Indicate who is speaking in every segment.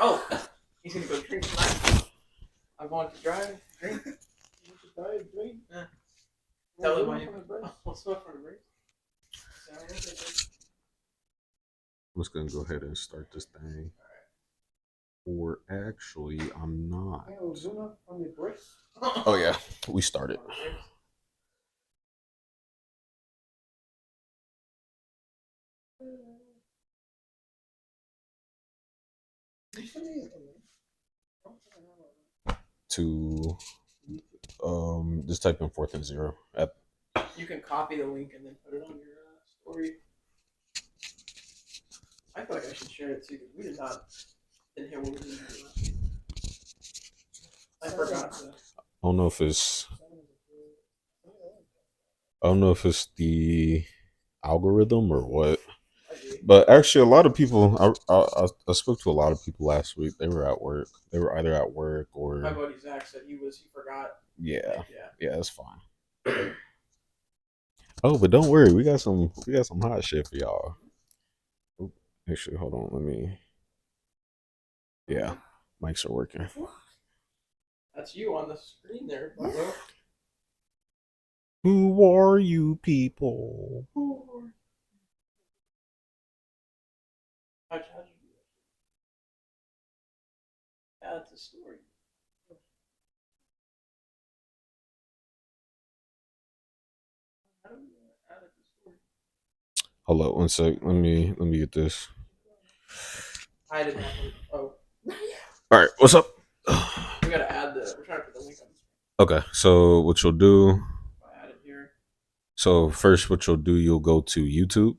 Speaker 1: Oh, he's gonna go drink tonight. I'm going to drive, drink. Yeah. Tell him why. What's up for the break?
Speaker 2: I'm just gonna go ahead and start this thing. Or actually, I'm not. Oh yeah, we started. To just type in 4th and 0.
Speaker 1: You can copy the link and then put it on your story. I feel like I should share it too because we didn't hear what we did last week. I forgot to.
Speaker 2: I don't know if it's the algorithm or what. But actually, a lot of people. I spoke to a lot of people last week. They were at work. They were either at work or.
Speaker 1: My buddy Zach said he forgot.
Speaker 2: Yeah, that's fine. Oh, but don't worry, we got some hot shit for y'all. Oop, actually, hold on, let me. Yeah, mics are working.
Speaker 1: That's you on the screen there, bro.
Speaker 2: Who are you people?
Speaker 1: How'd you do that? Yeah, it's a story. How do we add it to story?
Speaker 2: Hold up, 1 sec. Let me get this.
Speaker 1: I didn't have one. Oh.
Speaker 2: All right, what's up?
Speaker 1: We gotta add we're trying to put the link on.
Speaker 2: Okay, so what you'll do.
Speaker 1: I add it here.
Speaker 2: So first, what you'll do, you'll go to YouTube.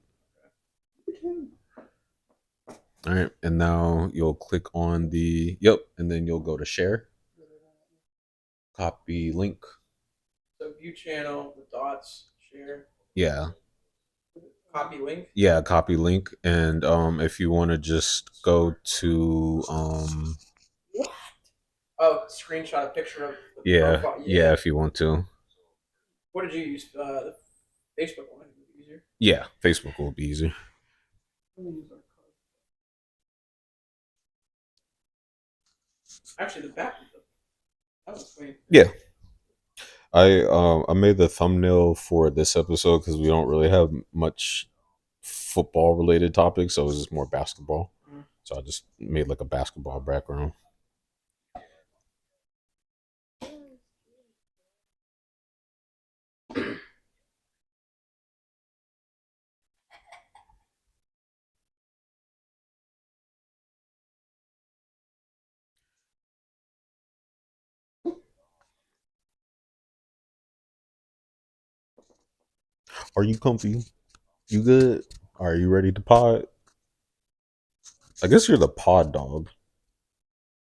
Speaker 2: All right, and now you'll click on the and then you'll go to share. Copy link.
Speaker 1: So view channel, the dots, share.
Speaker 2: Yeah.
Speaker 1: Copy link.
Speaker 2: Yeah, copy link, and if you want to just go to
Speaker 1: What? Oh, screenshot a picture of the
Speaker 2: profile. Yeah, if you want to.
Speaker 1: What did you use? The Facebook one would be easier.
Speaker 2: Yeah, Facebook will be easier.
Speaker 1: Actually, the back. That was clean.
Speaker 2: Yeah. I made the thumbnail for this episode because we don't really have much football related topics, so it was just more basketball. Mm-hmm. So I just made like a basketball background. Are you comfy? You good? Are you ready to pod? I guess you're the pod dog.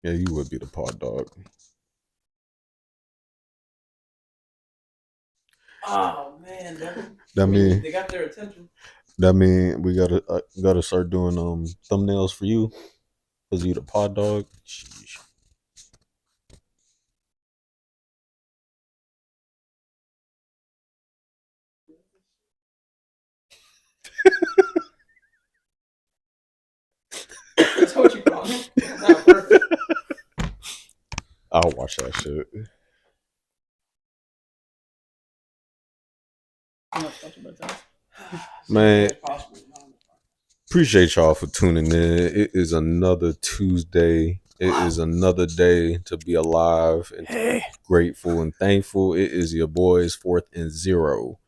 Speaker 2: Yeah, you would be the pod dog.
Speaker 1: Oh man,
Speaker 2: they
Speaker 1: got their attention.
Speaker 2: That mean we gotta start doing thumbnails for you because you the pod dog. Sheesh.
Speaker 1: That's what you call me. Perfect.
Speaker 2: I'll watch that shit. Man, appreciate y'all for tuning in. It is another Tuesday. It is another day to be alive and grateful and thankful. It is your boys 4th and 0.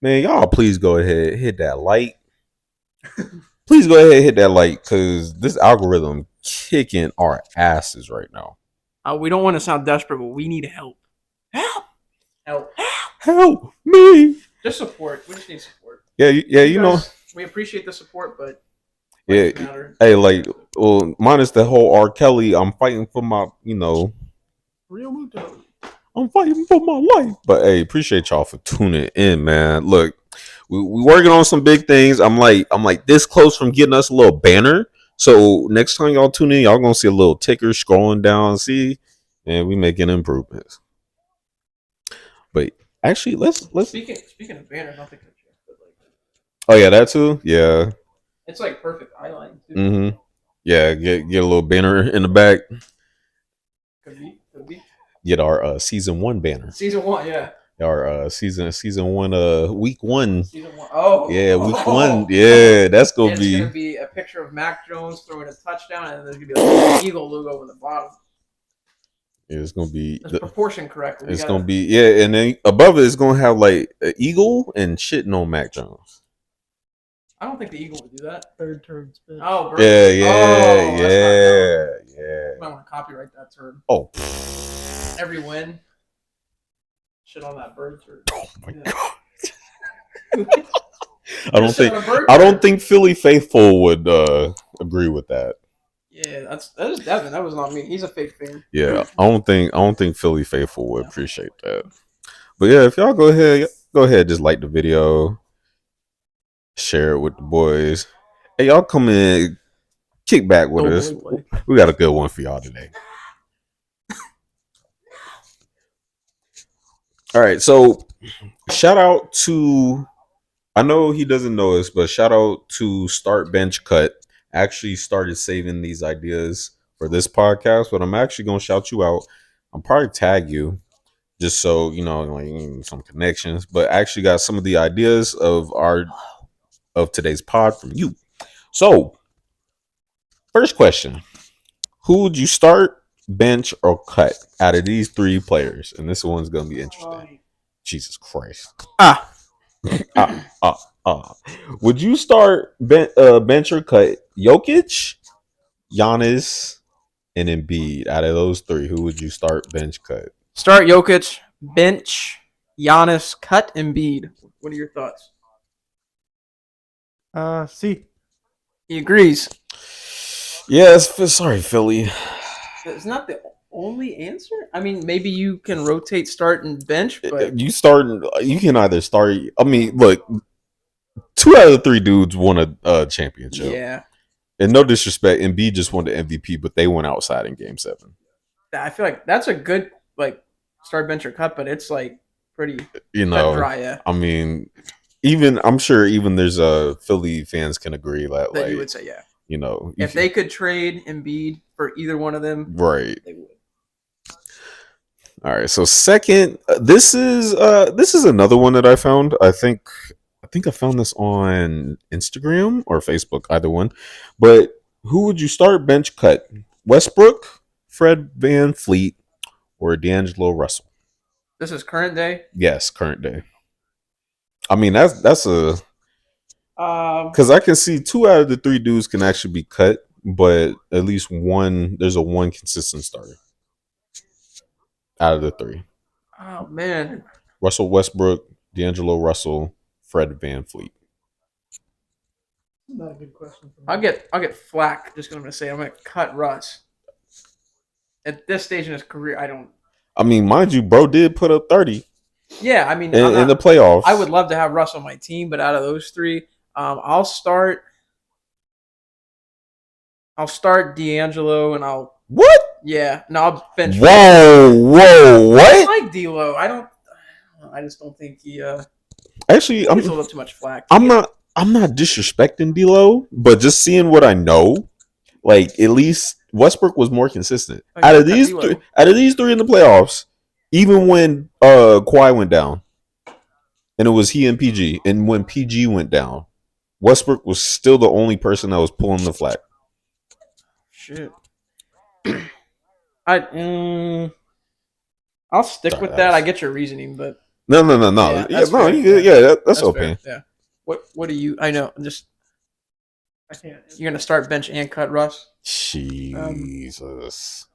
Speaker 2: Man, y'all please go ahead, hit that like. Please go ahead and hit that like because this algorithm kicking our asses right now.
Speaker 1: We don't want to sound desperate, but we need help.
Speaker 2: Help me.
Speaker 1: Just support. We just need support.
Speaker 2: Yeah, you know.
Speaker 1: We appreciate the support, but
Speaker 2: yeah, hey, like, well, minus the whole R. Kelly, I'm fighting for my,
Speaker 1: real mentality.
Speaker 2: I'm fighting for my life. But hey, appreciate y'all for tuning in, man. Look, we working on some big things. I'm like this close from getting us a little banner. So next time y'all tune in, y'all gonna see a little ticker scrolling down. See, and we making improvements. But actually, let's
Speaker 1: speaking of banners, I don't think
Speaker 2: oh yeah, that too. Yeah,
Speaker 1: it's like perfect eyeline too.
Speaker 2: Mm-hmm. Yeah, get a little banner in the back.
Speaker 1: Could be.
Speaker 2: Get our season 1 banner.
Speaker 1: Season 1, yeah.
Speaker 2: Our season 1 week 1.
Speaker 1: Season 1. Oh.
Speaker 2: Yeah, week 1. Yeah, that's gonna
Speaker 1: it's
Speaker 2: be.
Speaker 1: It's gonna be a picture of Mac Jones throwing a touchdown, and there's gonna be like an eagle logo in the bottom.
Speaker 2: Yeah, it's gonna be
Speaker 1: proportion correctly.
Speaker 2: It's gonna be and then above it, it's gonna have like an eagle and shitting on Mac Jones.
Speaker 1: I don't think the eagle would do that.
Speaker 3: Third term spin.
Speaker 1: Oh,
Speaker 2: yeah.
Speaker 1: You might want to copyright that term.
Speaker 2: Oh,
Speaker 1: every win. Shit on that bird turd.
Speaker 2: Oh my god. I don't think Philly faithful would agree with that.
Speaker 1: Yeah, that is Devin. That was not me. He's a fake fan.
Speaker 2: Yeah, I don't think Philly faithful would appreciate that. But yeah, if y'all go ahead, just like the video, share it with the boys. Hey, y'all come in, kick back with us. We got a good one for y'all today. All right, so shout out to, I know he doesn't know us, but shout out to Start Bench Cut. Actually started saving these ideas for this podcast, but I'm actually gonna shout you out. I'm probably tag you just so you know, like some connections, but actually got some of the ideas of today's pod from you. So first question, who would you start, bench, or cut out of these 3 players? And this one's gonna be interesting. Jesus Christ. Would you start bench or cut Jokic, Giannis, and Embiid? Out of those 3, who would you start, bench, cut?
Speaker 1: Start Jokic, bench Giannis, cut Embiid. What are your thoughts?
Speaker 3: C.
Speaker 1: He agrees.
Speaker 2: Yes, sorry, Philly.
Speaker 1: It's not the only answer. I mean, maybe you can rotate start and bench, but
Speaker 2: you can either start. I mean, look, 2 out of the 3 dudes won a championship.
Speaker 1: Yeah.
Speaker 2: And no disrespect, Embiid just won the MVP, but they went outside in Game 7.
Speaker 1: I feel like that's a good start, bench, or cut, but it's like pretty dry. Yeah.
Speaker 2: I mean, I'm sure there's Philly fans can agree that
Speaker 1: you would say yeah.
Speaker 2: You know,
Speaker 1: if they could trade Embiid for either one of them,
Speaker 2: right?
Speaker 1: They would.
Speaker 2: All right. So second, this is another one that I found. I think I found this on Instagram or Facebook, either one. But who would you start, bench, cut? Westbrook, Fred VanVleet, or D'Angelo Russell?
Speaker 1: This is current day?
Speaker 2: Yes, current day. I mean, that's a... Because I can see 2 out of the 3 dudes can actually be cut, but at least there's a one consistent starter out of the 3.
Speaker 1: Oh, man.
Speaker 2: Russell Westbrook, D'Angelo Russell, Fred VanVleet.
Speaker 3: Not a good question for me.
Speaker 1: I'll get flack just because I'm going to say I'm going to cut Russ. At this stage in his career, I don't...
Speaker 2: I mean, mind you, bro did put up 30.
Speaker 1: Yeah, I mean...
Speaker 2: In the playoffs.
Speaker 1: I would love to have Russ on my team, but out of those 3, I'll start D'Angelo and I'll...
Speaker 2: What?
Speaker 1: Yeah. No, I'll bench...
Speaker 2: Whoa, what?
Speaker 1: I like D'Lo. I just don't think he...
Speaker 2: Actually,
Speaker 1: he's a little too much flack.
Speaker 2: I'm not disrespecting D'Lo, but just seeing what I know, like at least Westbrook was more consistent. Out of these 3 in the playoffs, even when Kawhi went down, and it was he and PG, and when PG went down, Westbrook was still the only person that was pulling the flag.
Speaker 1: Shit. I'll stick with that. I get your reasoning, but
Speaker 2: no. That's
Speaker 1: Fair.
Speaker 2: okay.
Speaker 1: Yeah. What do you? I know. I can't. You're gonna start bench and cut Russ.
Speaker 2: Jesus.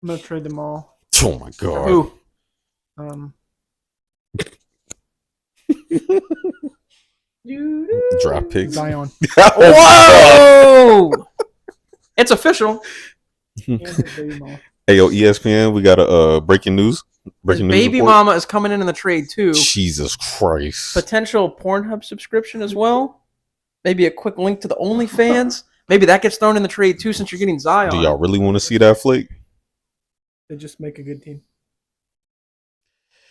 Speaker 3: I'm gonna trade them all.
Speaker 2: Oh my god.
Speaker 1: Who?
Speaker 2: Draft picks.
Speaker 3: Zion.
Speaker 1: Whoa! It's official.
Speaker 2: Hey yo, ESPN, we got a breaking news.
Speaker 1: Baby
Speaker 2: report.
Speaker 1: mama is coming in the trade too.
Speaker 2: Jesus Christ.
Speaker 1: Potential Pornhub subscription as well. Maybe a quick link to the OnlyFans. Maybe that gets thrown in the trade too, since you're getting Zion.
Speaker 2: Do y'all really want to see that flick?
Speaker 3: They just make a good team.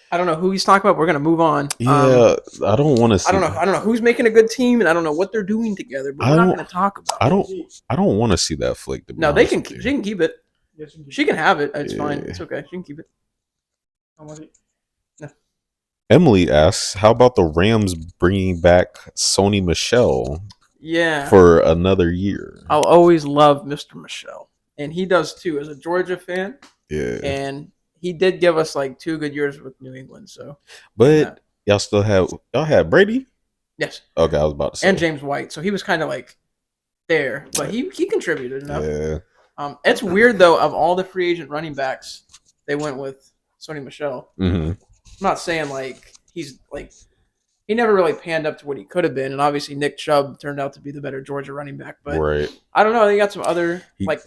Speaker 1: I don't know who he's talking about. We're gonna move on.
Speaker 2: Yeah, I don't want to see.
Speaker 1: I don't know who's making a good team, and I don't know what they're doing together. But we're not gonna talk about.
Speaker 2: I don't want to see that flick.
Speaker 1: No, they can. She can keep it.
Speaker 3: Yes,
Speaker 1: She can have it. It's fine. It's okay. She can keep it.
Speaker 3: I want it.
Speaker 1: No.
Speaker 2: Emily asks, "How about the Rams bringing back Sony Michel?
Speaker 1: Yeah.
Speaker 2: For another year."
Speaker 1: I'll always love Mr. Michel, and he does too. As a Georgia fan,
Speaker 2: Yeah,
Speaker 1: and he did give us like 2 good years with New England. So,
Speaker 2: but y'all had Brady.
Speaker 1: Yes.
Speaker 2: Okay, I was about to say.
Speaker 1: And James White, so he was kind of like there, but he contributed enough.
Speaker 2: Yeah.
Speaker 1: It's weird though. Of all the free agent running backs, they went with Sony Michel.
Speaker 2: Mm-hmm.
Speaker 1: I'm not saying like he's like he never really panned up to what he could have been, and obviously Nick Chubb turned out to be the better Georgia running back. But
Speaker 2: Right.
Speaker 1: I don't know. They got some other like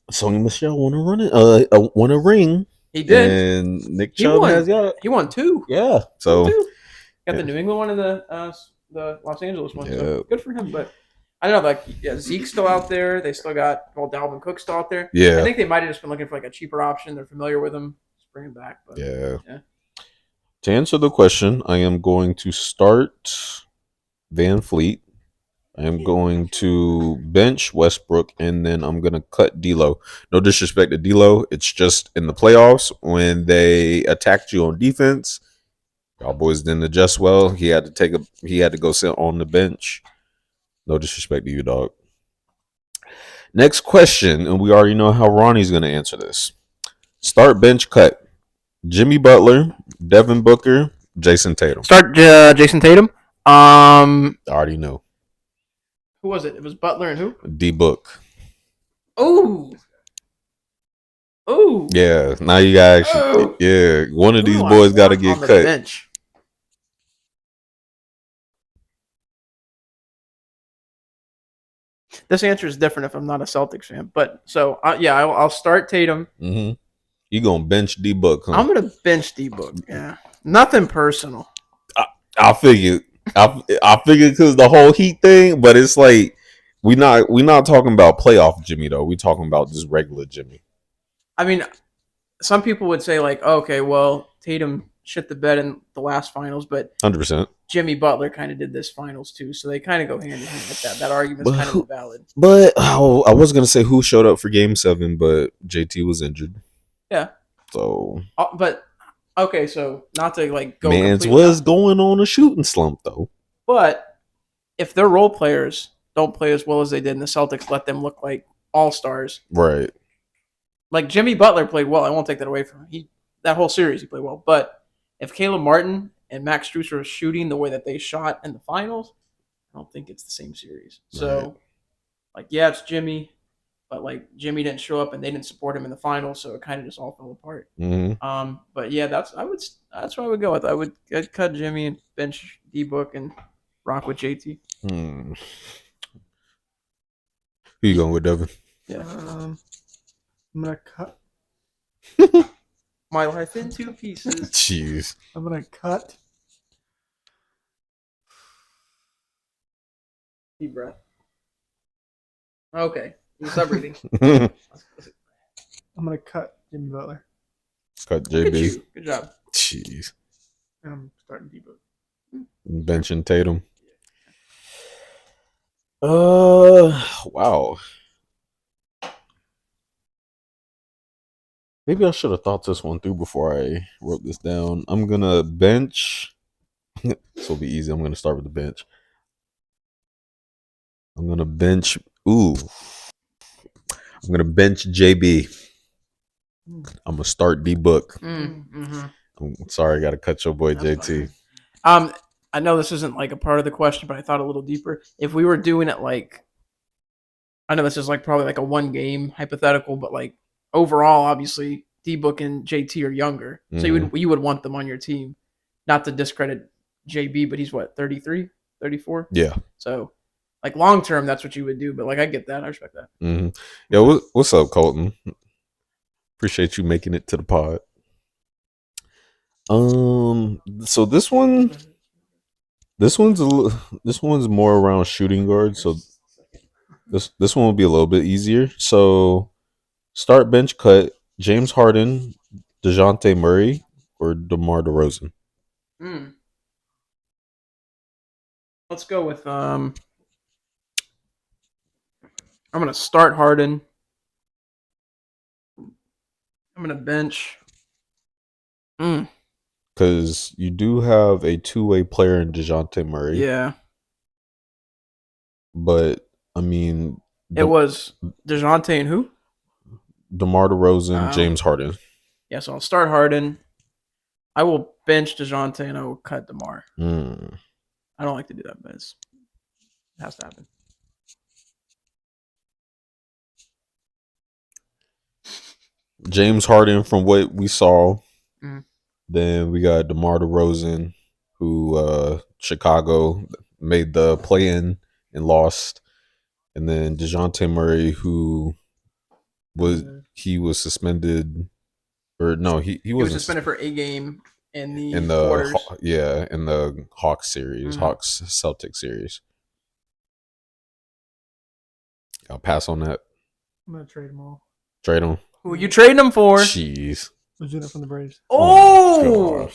Speaker 2: Sony Michel won a ring.
Speaker 1: he did.
Speaker 2: And Nick Chubb
Speaker 1: He won 2.
Speaker 2: Yeah. So
Speaker 1: got the New England one and the Los Angeles one.
Speaker 2: Yeah.
Speaker 1: So good for him. But I don't know. Like Zeke's still out there. They still got Dalvin Cook still out there.
Speaker 2: Yeah.
Speaker 1: I think they might have just been looking for like a cheaper option. They're familiar with him. Just bring him back. But
Speaker 2: yeah. To answer the question, I am going to start Van Fleet. I am going to bench Westbrook, and then I'm going to cut D'Lo. No disrespect to D'Lo. It's just in the playoffs when they attacked you on defense. Y'all boys didn't adjust well. He had to go sit on the bench. No disrespect to you, dog. Next question, and we already know how Ronnie's going to answer this. Start, bench, cut. Jimmy Butler, Devin Booker, Jason Tatum.
Speaker 1: Start Jason Tatum.
Speaker 2: I already know.
Speaker 1: Who was it? It was Butler and who?
Speaker 2: D-Book.
Speaker 1: Oh. Oh.
Speaker 2: Yeah, now you got actually. Yeah, one of these boys got to get
Speaker 1: on the
Speaker 2: cut.
Speaker 1: Bench. This answer is different if I'm not a Celtics fan, but so I'll start Tatum.
Speaker 2: Mm-hmm. You gonna bench D-Book? Huh?
Speaker 1: I'm gonna bench D-Book. Yeah, nothing personal.
Speaker 2: I figured because the whole Heat thing, but it's like we not talking about playoff Jimmy though. We talking about just regular Jimmy.
Speaker 1: I mean, some people would say like, okay, well, Tatum shit the bed in the last finals, but
Speaker 2: 100%.
Speaker 1: Jimmy Butler kind of did this finals too, so they kind of go hand in hand with that. That argument's kind of valid.
Speaker 2: But I was gonna say who showed up for Game 7, but JT was injured.
Speaker 1: Yeah.
Speaker 2: So.
Speaker 1: But okay, so not to like go.
Speaker 2: Mans was going on a shooting slump though.
Speaker 1: But if their role players don't play as well as they did, and the Celtics let them look like all-stars,
Speaker 2: right?
Speaker 1: Like Jimmy Butler played well. I won't take that away from him. That whole series he played well. But if Caleb Martin and Max Strus are shooting the way that they shot in the finals, I don't think it's the same series. So, like, yeah, it's Jimmy, but like Jimmy didn't show up and they didn't support him in the finals, so it kind of just all fell apart.
Speaker 2: Mm-hmm.
Speaker 1: But yeah, that's what I would go with. I'd cut Jimmy and bench D-Book and rock with JT.
Speaker 2: Who you going with, Devin?
Speaker 1: Yeah.
Speaker 3: I'm gonna cut.
Speaker 1: My life in 2 pieces.
Speaker 2: Jeez.
Speaker 3: I'm gonna cut.
Speaker 1: Deep breath. Okay. Stop breathing.
Speaker 3: I'm gonna cut Jimmy Butler.
Speaker 2: Cut JB.
Speaker 1: Good job.
Speaker 2: Jeez.
Speaker 3: And I'm starting D-Book.
Speaker 2: Benching Tatum. Wow. Maybe I should have thought this one through before I wrote this down. I'm gonna bench. This will be easy. I'm gonna start with the bench. I'm gonna bench. I'm gonna bench JB. I'm gonna start D-Book.
Speaker 1: Mm-hmm.
Speaker 2: I'm sorry, I gotta cut your boy JT.
Speaker 1: I know this isn't like a part of the question, but I thought a little deeper. If we were doing it like, I know this is like probably like a 1-game hypothetical, but like overall, obviously D-Book and JT are younger, so you would want them on your team. Not to discredit JB, but he's what, 33, 34?
Speaker 2: Yeah.
Speaker 1: So like long term, that's what you would do. But like I get that, I respect that.
Speaker 2: Mm-hmm. Yeah. What's up, Colton? Appreciate you making it to the pod. So this one's more around shooting guard. So this one will be a little bit easier. So start, bench, cut James Harden, DeJounte Murray, or DeMar DeRozan?
Speaker 1: Let's go with I'm gonna start Harden. I'm gonna bench.
Speaker 2: Because you do have a two-way player in DeJounte Murray.
Speaker 1: Yeah.
Speaker 2: But, I mean...
Speaker 1: It was DeJounte and who?
Speaker 2: DeMar DeRozan, James Harden.
Speaker 1: Yeah, so I'll start Harden. I will bench DeJounte and I will cut DeMar. I don't like to do that, but it has to happen.
Speaker 2: James Harden, from what we saw. Then we got DeMar DeRozan, who Chicago made the play-in and lost. And then DeJounte Murray, who was suspended, or no, he
Speaker 1: was suspended for a game in the
Speaker 2: quarters. In the Hawks series, Hawks Celtics series. I'll pass on that.
Speaker 3: I'm gonna trade them all.
Speaker 2: Trade them.
Speaker 1: Who are you trading them for?
Speaker 2: Jeez.
Speaker 3: Ozuna from the Braves.
Speaker 1: Oh,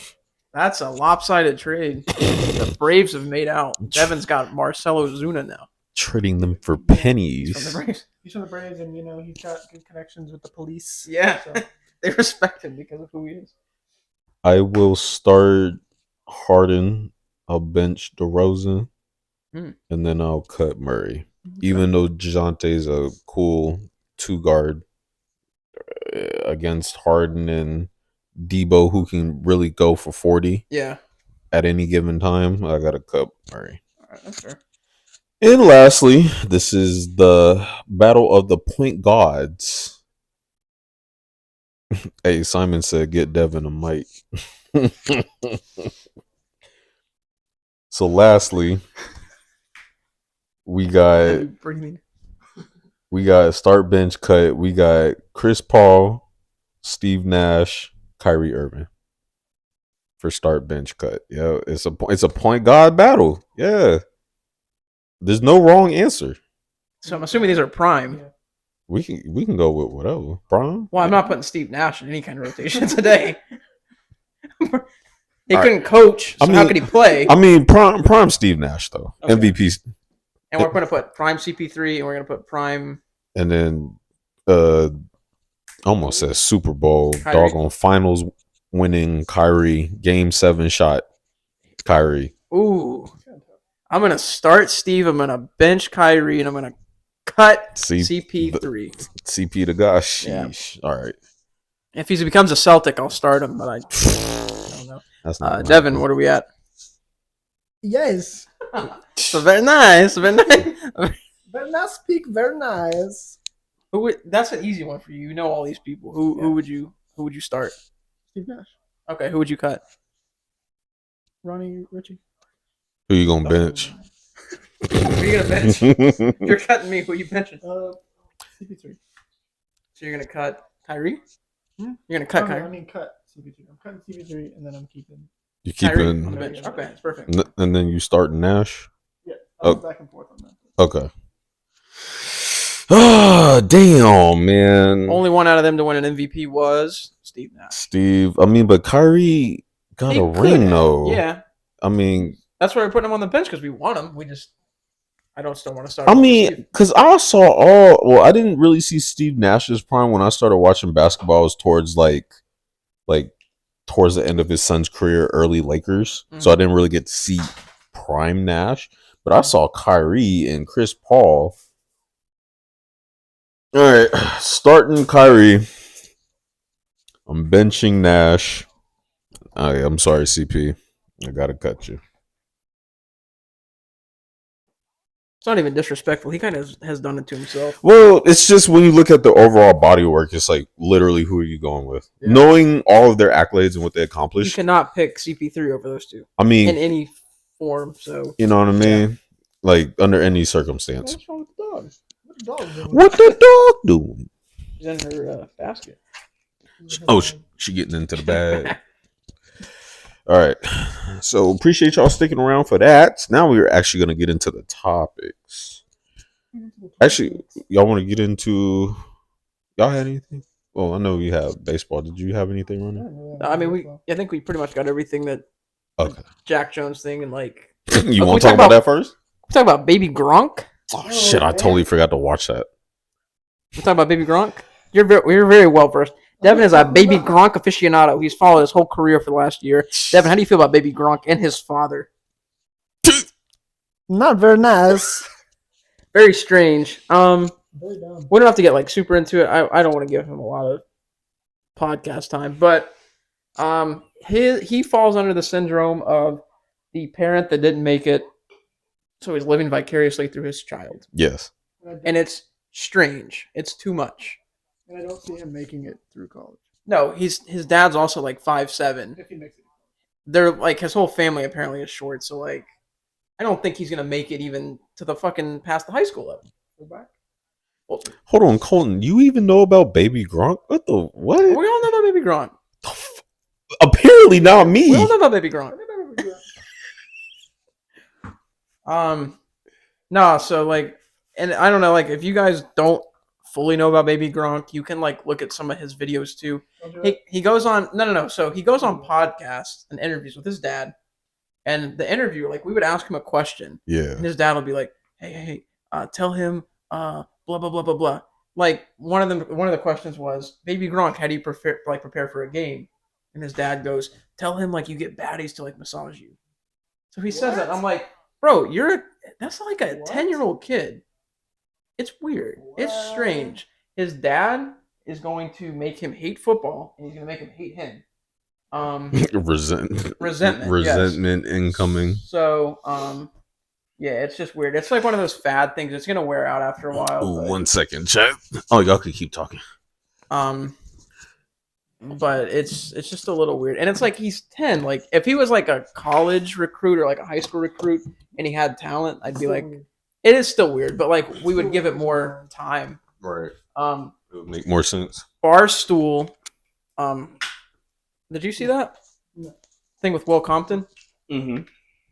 Speaker 1: that's a lopsided trade. The Braves have made out. Devin's got Marcelo Ozuna now.
Speaker 2: Trading them for pennies.
Speaker 3: He's from the Braves, and he's got good connections with the police.
Speaker 1: Yeah, so. They respect him because of who he is.
Speaker 2: I will start Harden. I'll bench DeRozan, and then I'll cut Murray. Okay. Even though DeJounte's a cool two guard against Harden and Debo, who can really go for 40.
Speaker 1: Yeah.
Speaker 2: At any given time, I gotta cut Murray.
Speaker 1: All right, that's fair.
Speaker 2: And lastly, this is the battle of the point gods. Hey, Simon said, "Get Devin a mic." So, lastly, we got start bench cut. We got Chris Paul, Steve Nash, Kyrie Irving for start bench cut. Yeah, it's a point guard battle. Yeah, there's no wrong answer.
Speaker 1: So I'm assuming these are prime.
Speaker 3: Yeah.
Speaker 2: We can go with whatever prime.
Speaker 1: Well, I'm not putting Steve Nash in any kind of rotation today. He couldn't coach, so how could he play?
Speaker 2: I mean, prime Steve Nash though, okay. MVP.
Speaker 1: And we're going to put prime CP3, and we're going to put prime.
Speaker 2: And then, almost says Super Bowl,
Speaker 1: Kyrie.
Speaker 2: doggone finals winning Kyrie, Game 7 shot Kyrie.
Speaker 1: Ooh. I'm going to start Steve. I'm going to bench Kyrie, and I'm going to cut CP3.
Speaker 2: CP the guy. Sheesh. Yeah. All right.
Speaker 1: If he becomes a Celtic, I'll start him, but I don't know.
Speaker 2: That's not
Speaker 1: Devin, what are we at?
Speaker 3: Yes.
Speaker 1: So very nice. Very nice.
Speaker 3: Very nice speak. Very nice.
Speaker 1: That's an easy one for you. You know all these people. Who would you start?
Speaker 3: Steve Nash.
Speaker 1: Okay, who would you cut?
Speaker 3: Ronnie Richie.
Speaker 2: Who you gonna bench?
Speaker 1: Who are you gonna bench? You're cutting me. Who are you benching?
Speaker 3: CP3.
Speaker 1: So you're gonna cut Kyrie?
Speaker 3: Hmm?
Speaker 1: You're gonna cut Kyrie?
Speaker 3: I mean cut CP3. I'm cutting CP3 and then I'm keeping.
Speaker 2: You keeping
Speaker 1: on the bench. Okay, that's perfect.
Speaker 2: And then you start Nash.
Speaker 3: Yeah, I'll go back and forth on that.
Speaker 2: Okay. Oh, damn, man.
Speaker 1: Only one out of them to win an MVP was Steve Nash.
Speaker 2: Steve, I mean, but Kyrie got a ring though.
Speaker 1: Yeah.
Speaker 2: I mean,
Speaker 1: that's why we're putting him on the bench because we want him. I don't still want to start.
Speaker 2: I mean, because I saw I didn't really see Steve Nash's prime when I started watching basketball. It was towards like towards the end of his son's career, early Lakers. Mm-hmm. So I didn't really get to see prime Nash, but I saw Kyrie and Chris Paul. All right, starting Kyrie. I'm benching Nash. I'm sorry, CP. I gotta cut you.
Speaker 1: It's not even disrespectful. He kind of has done it to himself.
Speaker 2: Well, it's just when you look at the overall body work, it's like literally who are you going with? Yeah. Knowing all of their accolades and what they accomplished.
Speaker 1: You cannot pick CP3 over those two.
Speaker 2: I mean,
Speaker 1: in any form. So
Speaker 2: you know what I mean? Yeah. Like under any circumstance.
Speaker 1: What's wrong with the dog?
Speaker 2: What the dog doing?
Speaker 1: She's in her basket.
Speaker 2: Oh, she getting into the bag. All right. So appreciate y'all sticking around for that. Now we're actually going to get into the topics. Actually, y'all want to get into... Y'all had anything? Well, I know you have baseball. Did you have anything running?
Speaker 1: I mean, I think we pretty much got everything that
Speaker 2: Okay.
Speaker 1: Jack Jones thing and like.
Speaker 2: You want to talk about that first?
Speaker 1: We talk about Baby Gronk.
Speaker 2: Oh shit! I totally forgot to watch that.
Speaker 1: We talk about Baby Gronk. You're very well versed. Devin is a Baby Gronk aficionado. He's followed his whole career for the last year. Devin, how do you feel about Baby Gronk and his father?
Speaker 3: Not very nice.
Speaker 1: Very strange.
Speaker 3: Very dumb.
Speaker 1: We don't have to get like super into it. I don't want to give him a lot of podcast time, but he falls under the syndrome of the parent that didn't make it, so he's living vicariously through his child.
Speaker 2: Yes.
Speaker 1: And it's strange. It's too much.
Speaker 3: And I don't see him making it through college.
Speaker 1: No, his dad's also like 5'7".
Speaker 3: If he makes it.
Speaker 1: They're like his whole family apparently is short, so like I don't think he's gonna make it even to the fucking past the high school level.
Speaker 3: Go back.
Speaker 1: Well,
Speaker 2: Hold on, Colton. You even know about Baby Gronk? What the what?
Speaker 1: we all know about Baby Gronk.
Speaker 2: Apparently not me.
Speaker 1: We all know about Baby Gronk. No, so like, and I don't know, like if you guys don't fully know about Baby Gronk, you can like look at some of his videos too. He goes on no. So he goes on podcasts and interviews with his dad, and the interview, like we would ask him a question,
Speaker 2: Yeah.
Speaker 1: and his dad will be like, "Hey, tell him blah blah blah blah blah." Like one of the questions was, "Baby Gronk, how do you prepare for a game?" And his dad goes, "Tell him like you get baddies to like massage you." So he says that, and I'm like, "Bro, that's like a 10-year-old kid." It's weird. It's strange. His dad is going to make him hate football, and he's going to make him hate him.
Speaker 2: Resentment
Speaker 1: yes.
Speaker 2: incoming.
Speaker 1: So, yeah, it's just weird. It's like one of those fad things. It's going to wear out after a while.
Speaker 2: Ooh,
Speaker 1: but,
Speaker 2: 1 second, chat. Oh, y'all could keep talking.
Speaker 1: But it's just a little weird. And it's like he's 10. Like, if he was like a college recruit or like a high school recruit and he had talent, I'd be like, it is still weird, but like we would give it more time.
Speaker 2: Right. It would make more sense.
Speaker 1: Barstool. Did you see that thing with Will Compton?
Speaker 2: Mm-hmm.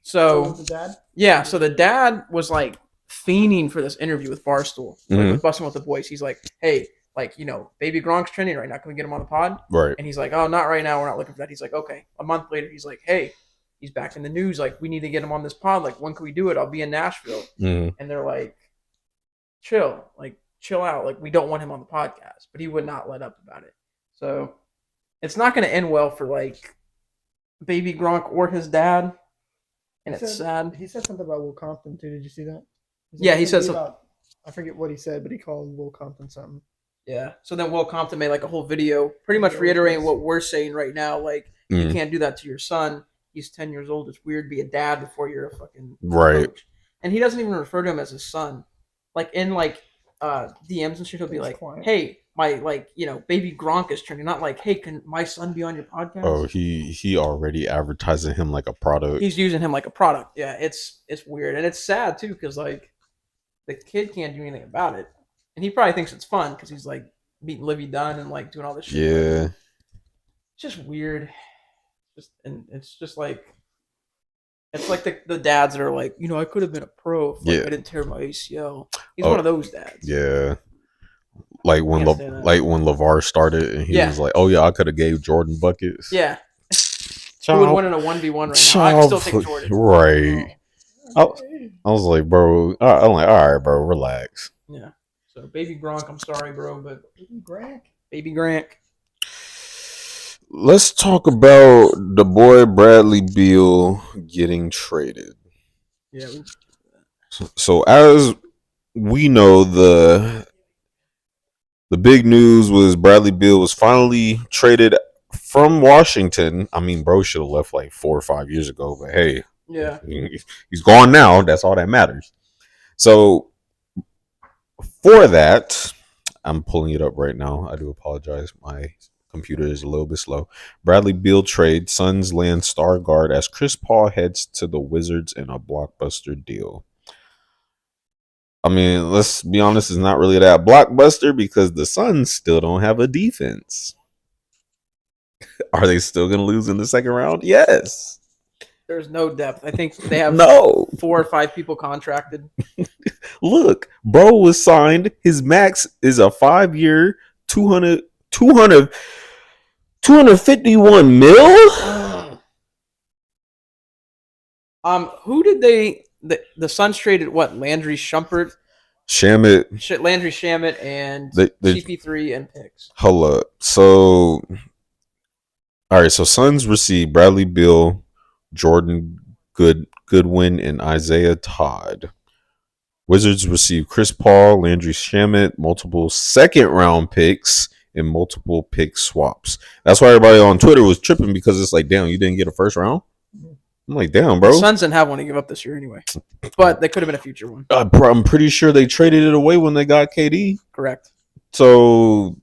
Speaker 1: So
Speaker 3: the dad?
Speaker 1: Yeah, so the dad was like fiending for this interview with Barstool, like with Busting with the Boys. He's like, "Hey, like Baby Gronk's trending right now. Can we get him on the pod?"
Speaker 2: Right.
Speaker 1: And he's like, "Oh, not right now. We're not looking for that." He's like, "Okay." A month later, he's like, "Hey, he's back in the news. Like, we need to get him on this pod. Like, when can we do it? I'll be in Nashville." And they're like, chill out. Like, we don't want him on the podcast. But he would not let up about it. So it's not going to end well for like Baby Gronk or his dad. And it's sad.
Speaker 3: He said something about Will Compton too. Did you see that?
Speaker 1: Yeah, he said something.
Speaker 3: I forget what he said, but he called Will Compton something.
Speaker 1: Yeah. So then Will Compton made like a whole video pretty much reiterating what we're saying right now. Like, you can't do that to your son. He's 10 years old. It's weird to be a dad before you're a fucking coach. And he doesn't even refer to him as his son. Like in like DMs and shit, he'll be like, "Hey, my Baby Gronk is trending." Not like, "Hey, can my son be on your podcast?"
Speaker 2: Oh, he already advertising him like a product.
Speaker 1: He's using him like a product. Yeah, it's weird. And it's sad too because like the kid can't do anything about it. And he probably thinks it's fun because he's like meeting Livy Dunn and like doing all this shit.
Speaker 2: Yeah.
Speaker 1: It's just weird. It's just like it's like the dads that are like, I could have been a pro if I didn't tear my ACL. He's one of those dads.
Speaker 2: Yeah. Like when LeVar started and he was like, "Oh yeah, I could have gave Jordan buckets."
Speaker 1: Yeah. Who would win in a 1v1 right now? I still take Jordan.
Speaker 2: Right. I was like, bro. I'm like, all right, bro, relax.
Speaker 1: Yeah. So Baby Gronk, I'm sorry, bro, but Baby Gronk.
Speaker 2: Let's talk about the boy Bradley Beal getting traded.
Speaker 1: Yeah.
Speaker 2: So as we know, the big news was Bradley Beal was finally traded from Washington. I mean, bro should have left like 4 or 5 years ago, but hey,
Speaker 1: yeah,
Speaker 2: he's gone now. That's all that matters. So for that, I'm pulling it up right now. I do apologize. My computer is a little bit slow. Bradley Beal trade. Suns land star guard as Chris Paul heads to the Wizards in a blockbuster deal. I mean, let's be honest, it's not really that blockbuster because the Suns still don't have a defense. Are they still going to lose in the second round? Yes.
Speaker 1: There's no depth. I think they have 4 or 5 people contracted.
Speaker 2: Look, bro was signed. His max is a 5-year, $200 251 mil.
Speaker 1: Who did the Suns traded? What, Landry Shumpert, Landry Shamet, and CP3 and picks.
Speaker 2: Hold up. So, all right. So Suns received Bradley Beal, Jordan Goodwin, and Isaiah Todd. Wizards received Chris Paul, Landry Shamet, multiple second-round picks, and multiple pick swaps. That's why everybody on Twitter was tripping because it's like, damn, you didn't get a first round? I'm like, damn, bro.
Speaker 1: The Suns didn't have one to give up this year anyway. But they could have been a future one.
Speaker 2: I'm pretty sure they traded it away when they got KD.
Speaker 1: Correct.
Speaker 2: So,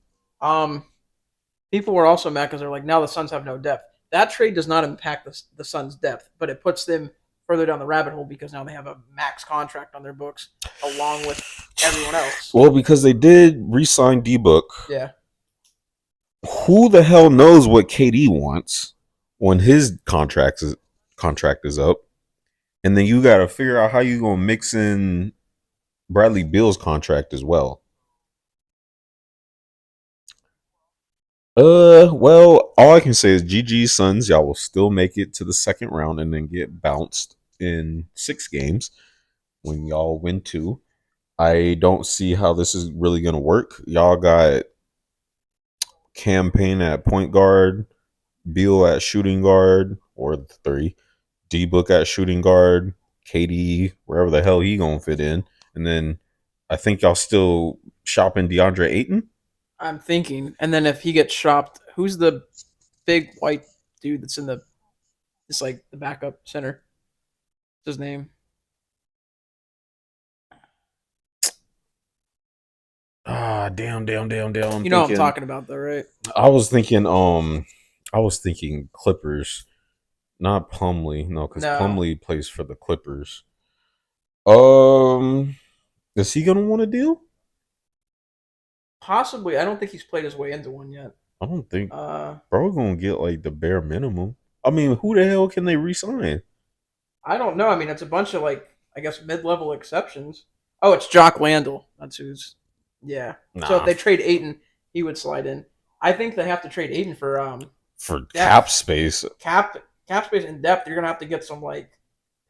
Speaker 1: people were also mad because they're like, now the Suns have no depth. That trade does not impact the Suns' depth, but it puts them further down the rabbit hole because now they have a max contract on their books along with everyone else.
Speaker 2: Well, because they did re-sign D-Book.
Speaker 1: Yeah.
Speaker 2: Who the hell knows what KD wants when his contract is up? And then you got to figure out how you going to mix in Bradley Beal's contract as well. Well, all I can say is GG Suns, y'all will still make it to the second round and then get bounced in 6 games when y'all win 2. I don't see how this is really going to work. Y'all got Campaign at point guard, Beal at shooting guard, or 3, D-Book at shooting guard, KD, wherever the hell he going to fit in. And then I think y'all still shopping DeAndre Ayton?
Speaker 1: I'm thinking. And then if he gets shopped, who's the big white dude that's in it's like the backup center? What's his name?
Speaker 2: Damn.
Speaker 1: You know what I'm talking about though, right?
Speaker 2: I was thinking Clippers. Not Plumlee. No, because Plumlee plays for the Clippers. Is he gonna want a deal?
Speaker 1: Possibly. I don't think he's played his way into one yet.
Speaker 2: I don't think bro gonna get like the bare minimum. I mean, who the hell can they re-sign?
Speaker 1: I don't know. I mean, it's a bunch of like, I guess, mid-level exceptions. Oh, it's Jock Landell. That's who's yeah.
Speaker 2: Nah.
Speaker 1: So if they trade Ayton, he would slide in. I think they have to trade Ayton for
Speaker 2: cap space.
Speaker 1: Cap space and depth. You're gonna have to get some like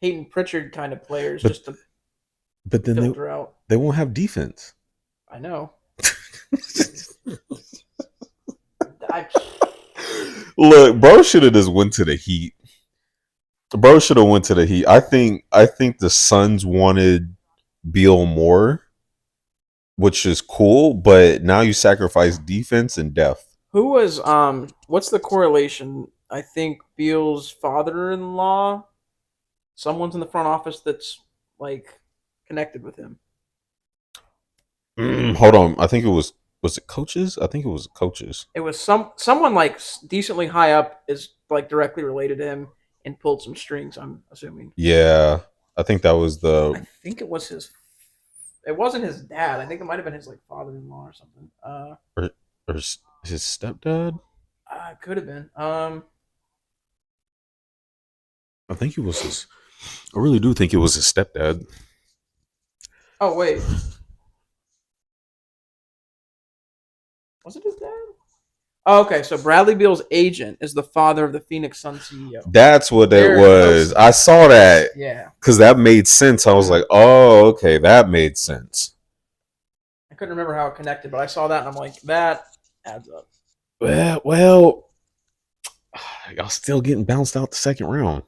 Speaker 1: Peyton Pritchard kind of players just to
Speaker 2: but then
Speaker 1: filter out.
Speaker 2: They won't have defense.
Speaker 1: I know.
Speaker 2: Look, bro should have just went to the Heat. Bro should have went to the Heat. I think the Suns wanted Beal more, which is cool, but now you sacrifice defense and depth.
Speaker 1: Who was what's the correlation? I think Beal's father-in-law, someone's in the front office that's like connected with him.
Speaker 2: Hold on. I think it was it coaches? I think it was coaches.
Speaker 1: It was someone like decently high up is like directly related to him and pulled some strings, I'm assuming.
Speaker 2: Yeah. I think that was
Speaker 1: I think it was his. It wasn't his dad. I think it might have been his like father-in-law or something.
Speaker 2: Or his stepdad?
Speaker 1: It could have been.
Speaker 2: I think it was his. I really do think it was his stepdad.
Speaker 1: Oh wait. Was it his dad? Oh, okay, so Bradley Beal's agent is the father of the Phoenix Suns CEO.
Speaker 2: That's what it was. I saw that.
Speaker 1: Yeah.
Speaker 2: Because that made sense. I was like, oh, okay, that made sense.
Speaker 1: I couldn't remember how it connected, but I saw that and I'm like, that adds up.
Speaker 2: Well, y'all still getting bounced out the second round.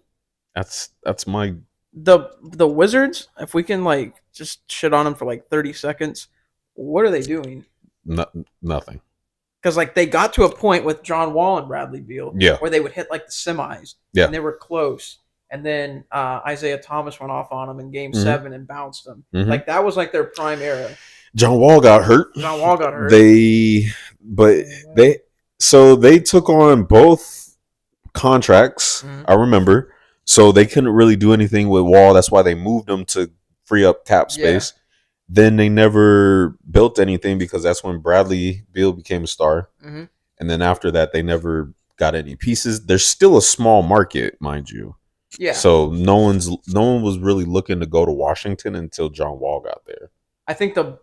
Speaker 2: That's my
Speaker 1: the Wizards. If we can like just shit on them for like 30 seconds, what are they doing?
Speaker 2: nothing.
Speaker 1: Because like they got to a point with John Wall and Bradley Beal, where they would hit like the semis, and they were close. And then Isaiah Thomas went off on them in Game 7 and bounced them. Like that was like their prime era.
Speaker 2: John Wall got hurt. They took on both contracts. I remember. So they couldn't really do anything with Wall. That's why they moved him to free up cap space. Yeah. Then they never built anything because that's when Bradley Beal became a star. And then after that, they never got any pieces. There's still a small market, mind you. Yeah. So no one was really looking to go to Washington until John Wall got there.
Speaker 1: I think the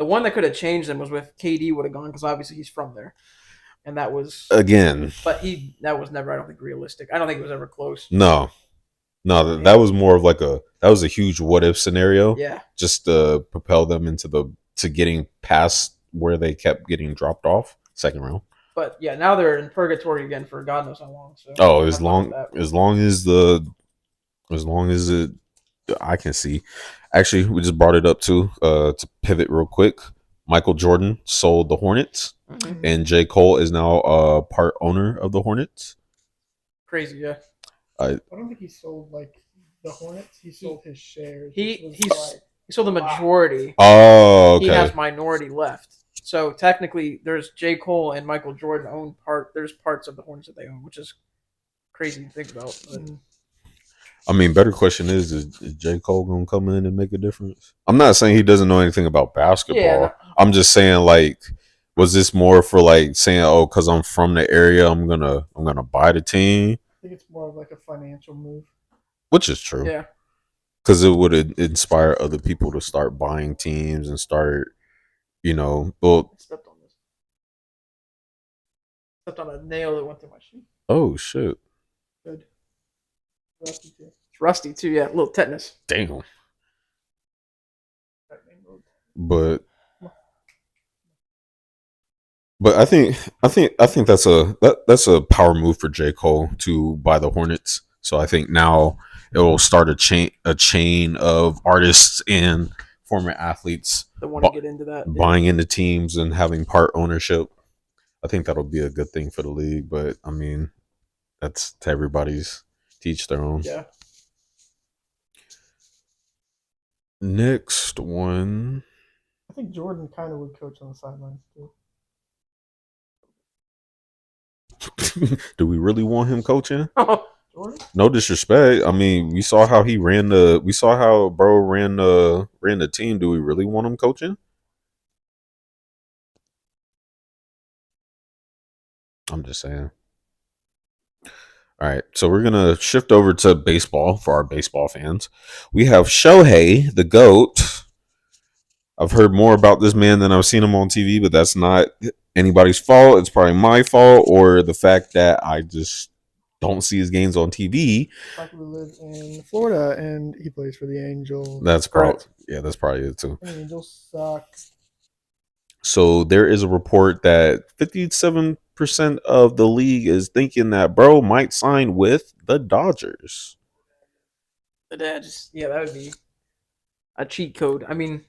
Speaker 1: The one that could have changed them was if KD would have gone because obviously he's from there, and that was.
Speaker 2: Again,
Speaker 1: But that was never. I don't think realistic. I don't think it was ever close.
Speaker 2: no, that was more of like that was a huge what if scenario.
Speaker 1: Yeah.
Speaker 2: Just to propel them to getting past where they kept getting dropped off second round.
Speaker 1: But yeah, now they're in purgatory again for God knows how long. So
Speaker 2: as long as it I can see. Actually, we just brought it up too. To pivot real quick, Michael Jordan sold the Hornets, and J. Cole is now a part owner of the Hornets.
Speaker 1: Crazy, yeah.
Speaker 3: I don't think he sold like the Hornets. He sold his shares.
Speaker 1: He sold the majority.
Speaker 2: Oh, okay.
Speaker 1: He has minority left. So technically, there's J. Cole and Michael Jordan own part. There's parts of the Hornets that they own, which is crazy to think about. But.
Speaker 2: I mean, better question is J. Cole gonna come in and make a difference? I'm not saying he doesn't know anything about basketball. Yeah, no. I'm just saying, like, was this more for like saying, oh, because I'm from the area, I'm gonna buy the team?
Speaker 3: I think it's more of like a financial move,
Speaker 2: which is true.
Speaker 1: Yeah,
Speaker 2: because it would inspire other people to start buying teams and start, well.
Speaker 1: Stepped on a nail that went through my shoe.
Speaker 2: Oh shit!
Speaker 3: Good. Rusty too.
Speaker 1: It's rusty too. Yeah, a little tetanus.
Speaker 2: Damn. But I think that's a power move for J. Cole to buy the Hornets. So I think now it will start a chain of artists and former athletes
Speaker 1: that want to get into that,
Speaker 2: buying into teams and having part ownership. I think that'll be a good thing for the league. But I mean, that's to everybody's teach their own.
Speaker 1: Yeah.
Speaker 2: Next one.
Speaker 3: I think Jordan kind of would coach on the sidelines
Speaker 2: too. Do we really want him coaching?
Speaker 3: Jordan?
Speaker 2: No disrespect. I mean, we saw how bro ran the team. Do we really want him coaching? I'm just saying. All right, so we're gonna shift over to baseball for our baseball fans. We have Shohei, the GOAT. I've heard more about this man than I've seen him on TV, but that's not anybody's fault. It's probably my fault or the fact that I just don't see his games on TV.
Speaker 3: Like we live in Florida and he plays for the Angels.
Speaker 2: That's probably that's probably it too.
Speaker 3: The Angels suck.
Speaker 2: So there is a report that 57% of the league is thinking that bro might sign with the Dodgers.
Speaker 1: That would be a cheat code. I mean,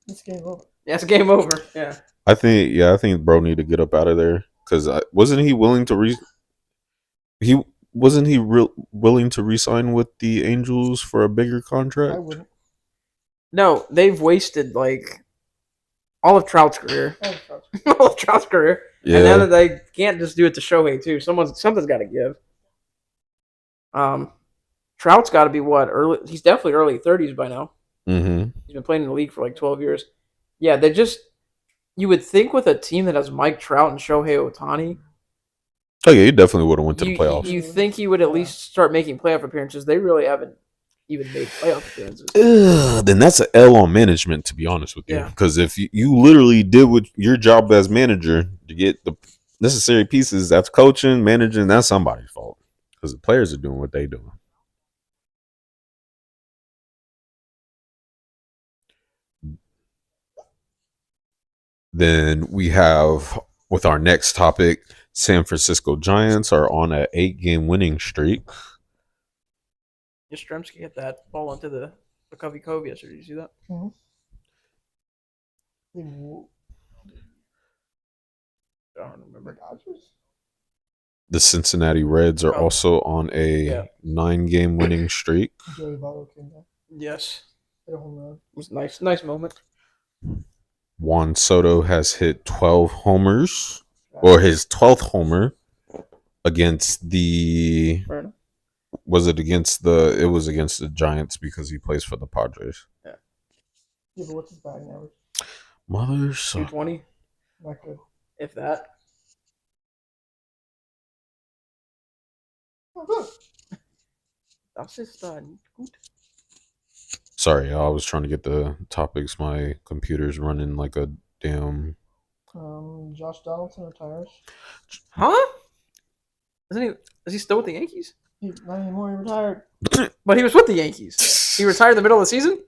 Speaker 3: it's game over.
Speaker 1: Yeah, it's game over. Yeah.
Speaker 2: I think bro need to get up out of there because wasn't he willing to willing to re-sign with the Angels for a bigger contract?
Speaker 3: I wouldn't.
Speaker 1: No, they've wasted like all of Trout's career. All of Trout's career. Yeah. And now that they can't just do it to Shohei too. Something's got to give. Trout's got to be early? He's definitely early 30s by now.
Speaker 2: Mm-hmm.
Speaker 1: He's been playing in the league for like 12 years. Yeah, you would think with a team that has Mike Trout and Shohei Ohtani.
Speaker 2: Oh yeah, he definitely would have went to the playoffs.
Speaker 1: You think he would at least start making playoff appearances? They really haven't even made playoff appearances.
Speaker 2: Then that's an L on management, to be honest with you. Because if you literally did with your job as manager to get the necessary pieces, that's coaching, managing, that's somebody's fault. Because the players are doing what they doing. Then we have, with our next topic, San Francisco Giants are on an 8-game winning streak.
Speaker 1: Yastrzemski hit that ball into the Covey Cove yesterday. Did you see that?
Speaker 3: Mm-hmm.
Speaker 1: I don't remember.
Speaker 3: Dodgers?
Speaker 2: The Cincinnati Reds are also on a 9-game winning streak.
Speaker 3: Joey Votto came back.
Speaker 1: Yes.
Speaker 3: Hit a home run.
Speaker 1: It was nice. Nice moment.
Speaker 2: Juan Soto has hit 12 homers, or his 12th homer against the. Was it against the? It was against the Giants because he plays for the Padres.
Speaker 3: Yeah, but what's his batting average?
Speaker 2: Mother
Speaker 1: 220.
Speaker 3: Not good.
Speaker 1: If that.
Speaker 3: Oh, good.
Speaker 1: Das ist gut.
Speaker 2: Sorry, I was trying to get the topics. My computer's running like a damn.
Speaker 3: Josh Donaldson retires.
Speaker 1: Huh? Is he still with the Yankees?
Speaker 3: He's not anymore. He retired.
Speaker 1: But he was with the Yankees. He retired in the middle of the season?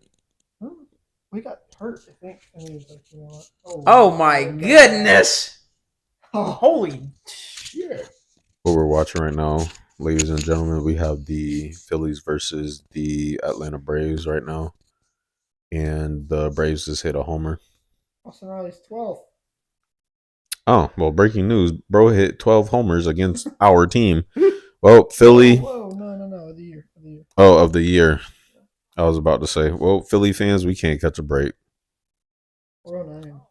Speaker 3: We got hurt, I think. And he was like, you know what?
Speaker 1: Oh my goodness.
Speaker 3: Oh,
Speaker 1: Holy shit.
Speaker 2: What we're watching right now, ladies and gentlemen, we have the Phillies versus the Atlanta Braves right now. And the Braves just hit a homer.
Speaker 3: Austin Riley's 12th.
Speaker 2: Oh, well, breaking news. Bro hit 12 homers against our team. Well, Philly.
Speaker 3: Whoa, no. Of the year.
Speaker 2: Oh, of the year. I was about to say, well, Philly fans, we can't catch a break.
Speaker 3: 409.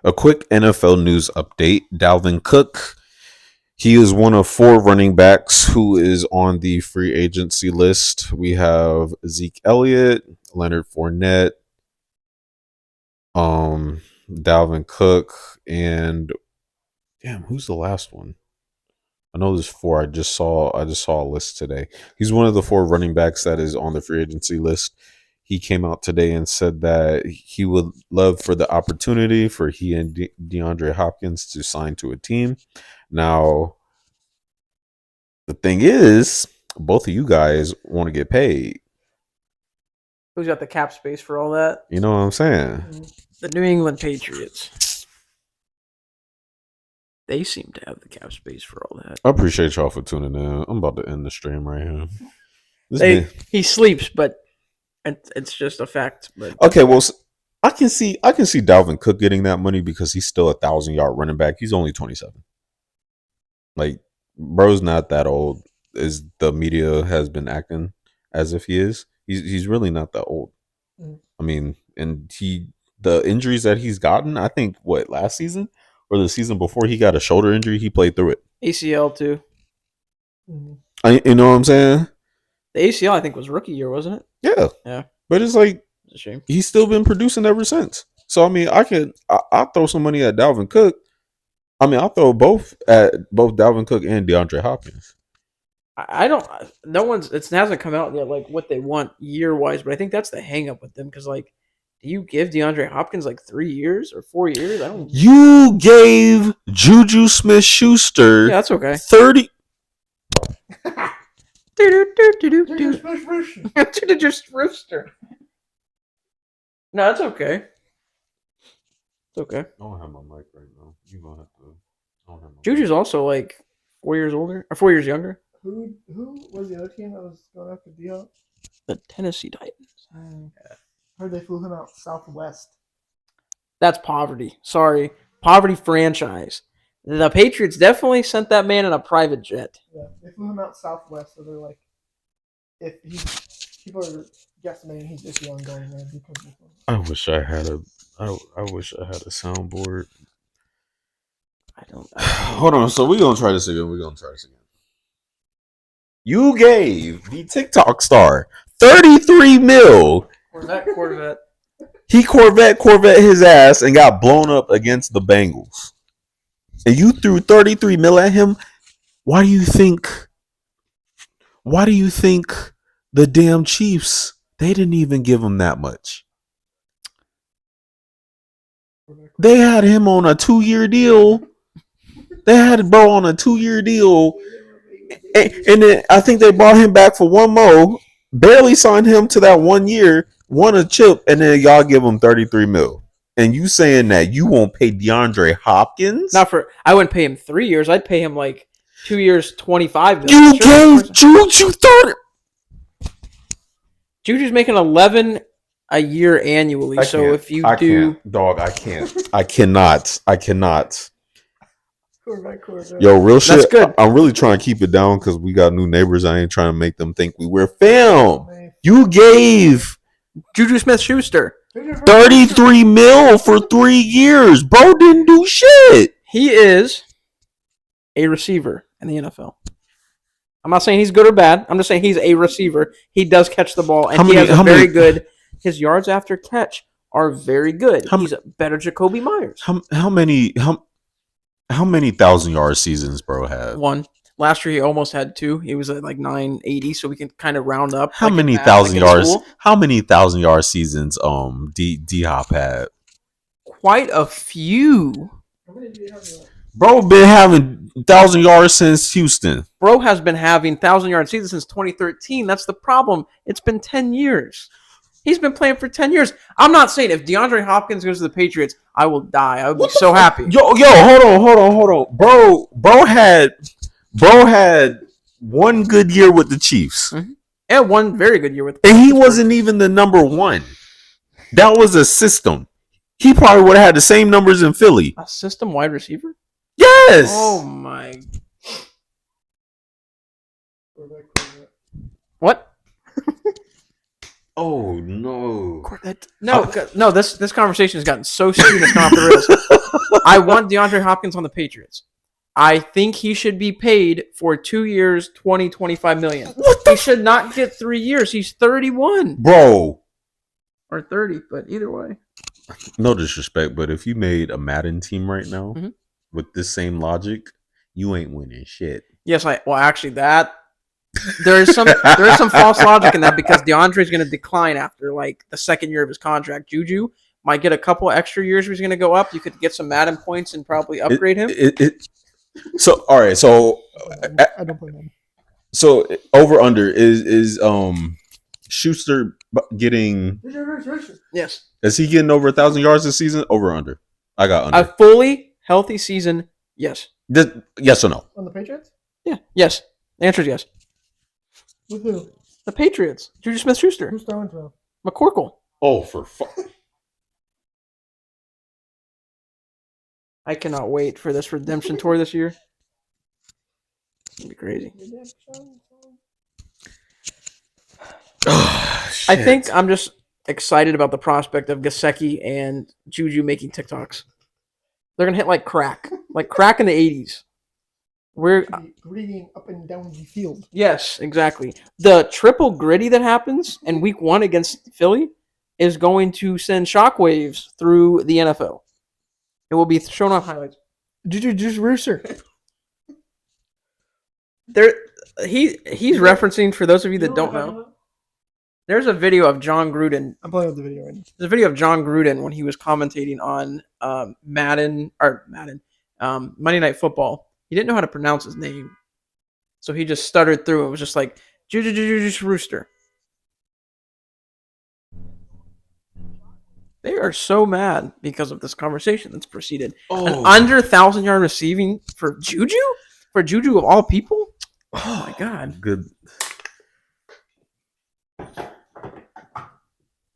Speaker 2: A quick NFL news update. Dalvin Cook, he is one of 4 running backs who is on the free agency list. We have Zeke Elliott, Leonard Fournette, Dalvin Cook, and damn, who's the last one? I know there's 4. I just saw a list today. He's one of the 4 running backs that is on the free agency list. He came out today and said that he would love for the opportunity for he and DeAndre Hopkins to sign to a team. Now, the thing is, both of you guys want to get paid.
Speaker 1: Who's got the cap space for all that?
Speaker 2: You know what I'm saying?
Speaker 1: The New England Patriots. They seem to have the cap space for all that.
Speaker 2: I appreciate y'all for tuning in. I'm about to end the stream right here.
Speaker 1: He sleeps, but it's just a fact. But
Speaker 2: okay, well, I can see Dalvin Cook getting that money because he's still a 1,000-yard running back. He's only 27. Like, bro's not that old as the media has been acting as if he is. He's really not that old. I mean, and the injuries that he's gotten, I think, last season or the season before, he got a shoulder injury. He played through it.
Speaker 1: ACL too.
Speaker 2: You know what I'm saying?
Speaker 1: The ACL, I think, was rookie year, wasn't it?
Speaker 2: Yeah. But it's like,
Speaker 1: it's a shame.
Speaker 2: He's still been producing ever since. So I mean, I'll throw some money at Dalvin Cook. I mean, I'll throw both at both Dalvin Cook and DeAndre Hopkins.
Speaker 1: I don't. It hasn't come out yet, like what they want year wise. But I think that's the hang up with them because, like, do you give DeAndre Hopkins like 3 years or 4 years? I don't.
Speaker 2: You gave Juju Smith-Schuster.
Speaker 1: Yeah, that's okay.
Speaker 2: 30.
Speaker 1: Just Rooster. No, it's okay. It's okay.
Speaker 2: I don't have my mic right now. You gonna have to. I don't have my
Speaker 1: Juju's also like 4 years older or 4 years younger.
Speaker 3: Who was the other team that was going after Dion?
Speaker 1: The Tennessee Titans.
Speaker 3: Heard they flew him out Southwest.
Speaker 1: That's poverty. Sorry, poverty franchise. The Patriots definitely sent that man in a private jet.
Speaker 3: Yeah, they flew him out Southwest, so they're like, people are guesstimating he's iffy on going there because of
Speaker 2: I wish I had a soundboard.
Speaker 1: I don't.
Speaker 2: Hold on. So we're gonna try this again. You gave the TikTok star 33 mil.
Speaker 1: Corvette.
Speaker 2: He Corvette his ass and got blown up against the Bengals. And you threw 33 mil at him. Why do you think the damn Chiefs, they didn't even give him that much? They had him on a 2-year deal. They had bro on a 2-year deal. And then I think they brought him back for one more. Barely signed him to that 1 year, won a chip, and then y'all give him 33 mil. And you saying that you won't pay DeAndre Hopkins?
Speaker 1: I wouldn't pay him 3 years. I'd pay him like 2 years, 25 mil.
Speaker 2: You gave Juju 30.
Speaker 1: Juju's making 11 a year annually. I
Speaker 2: cannot.
Speaker 3: Corvette.
Speaker 2: Yo, real shit.
Speaker 1: That's good.
Speaker 2: I'm really trying to keep it down because we got new neighbors. I ain't trying to make them think we were fam. You gave
Speaker 1: Juju Smith-Schuster
Speaker 2: 33 mil for 3 years. Bro didn't do shit.
Speaker 1: He is a receiver in the NFL. I'm not saying he's good or bad. I'm just saying he's a receiver. He does catch the ball, and very good. His yards after catch are very good. He's a better Jacoby Myers.
Speaker 2: How many 1,000-yard seasons bro had?
Speaker 1: One. Last year he almost had 2. He was at like 980, so we can kind of round up.
Speaker 2: How
Speaker 1: like
Speaker 2: many
Speaker 1: in math,
Speaker 2: thousand
Speaker 1: like in
Speaker 2: yards?
Speaker 1: school.
Speaker 2: How many 1,000-yard seasons D Hop had?
Speaker 1: Quite a few.
Speaker 3: How many do you have left?
Speaker 2: Bro been having 1,000 yards since Houston.
Speaker 1: Bro has been having 1,000-yard seasons since 2013. That's the problem. It's been 10 years. He's been playing for 10 years. I'm not saying if DeAndre Hopkins goes to the Patriots, I will die. I would be so happy.
Speaker 2: Yo, hold on. Bro had one good year with the Chiefs.
Speaker 1: Mm-hmm. And one very good year with
Speaker 2: And he wasn't even the number one. That was a system. He probably would have had the same numbers in Philly.
Speaker 1: A system wide receiver?
Speaker 2: Yes.
Speaker 1: Oh, my.
Speaker 3: Corvette.
Speaker 1: What?
Speaker 2: Oh, no.
Speaker 1: Corvette? No, this conversation has gotten so stupid it's gone off the rails. I want DeAndre Hopkins on the Patriots. I think he should be paid for 2 years, $25 million. He should not get 3 years. He's 31.
Speaker 2: Bro.
Speaker 1: Or 30, but either way.
Speaker 2: No disrespect, but if you made a Madden team right now with this same logic, you ain't winning shit.
Speaker 1: Yes, actually there is some false logic in that because DeAndre is going to decline after like the second year of his contract. Juju might get a couple extra years where he's going to go up. You could get some Madden points and probably upgrade him.
Speaker 2: So all right, so
Speaker 3: I don't play Madden.
Speaker 2: So over under is Schuster getting?
Speaker 1: Yes.
Speaker 2: Is he getting over 1,000 yards this season? Over under? I got under.
Speaker 1: A fully healthy season. Yes.
Speaker 2: Yes or no?
Speaker 3: On the Patriots?
Speaker 1: Yeah. Yes. The answer is yes.
Speaker 3: With who?
Speaker 1: The Patriots. Juju Smith-Schuster.
Speaker 3: Who's throwing to him?
Speaker 1: McCorkle.
Speaker 2: Oh, for fuck.
Speaker 1: I cannot wait for this redemption tour this year. It's going to be crazy. I think I'm just excited about the prospect of Gesicki and Juju making TikToks. They're going to hit like crack in the 80s. We're
Speaker 3: grittying up and down the field.
Speaker 1: Yes, exactly. The triple gritty that happens in week 1 against Philly is going to send shockwaves through the NFL. It will be shown on highlights.
Speaker 3: Juju Rooster.
Speaker 1: He's referencing, for those of you that don't know, there's a video of John Gruden.
Speaker 3: I'm playing with the video right now.
Speaker 1: There's a video of John Gruden when he was commentating on Monday Night Football. He didn't know how to pronounce his name, so he just stuttered through. It was just like Juju Rooster. They are so mad because of this conversation that's proceeded. An under 1,000-yard receiving for Juju? For Juju of all people? Oh my God.
Speaker 2: Good.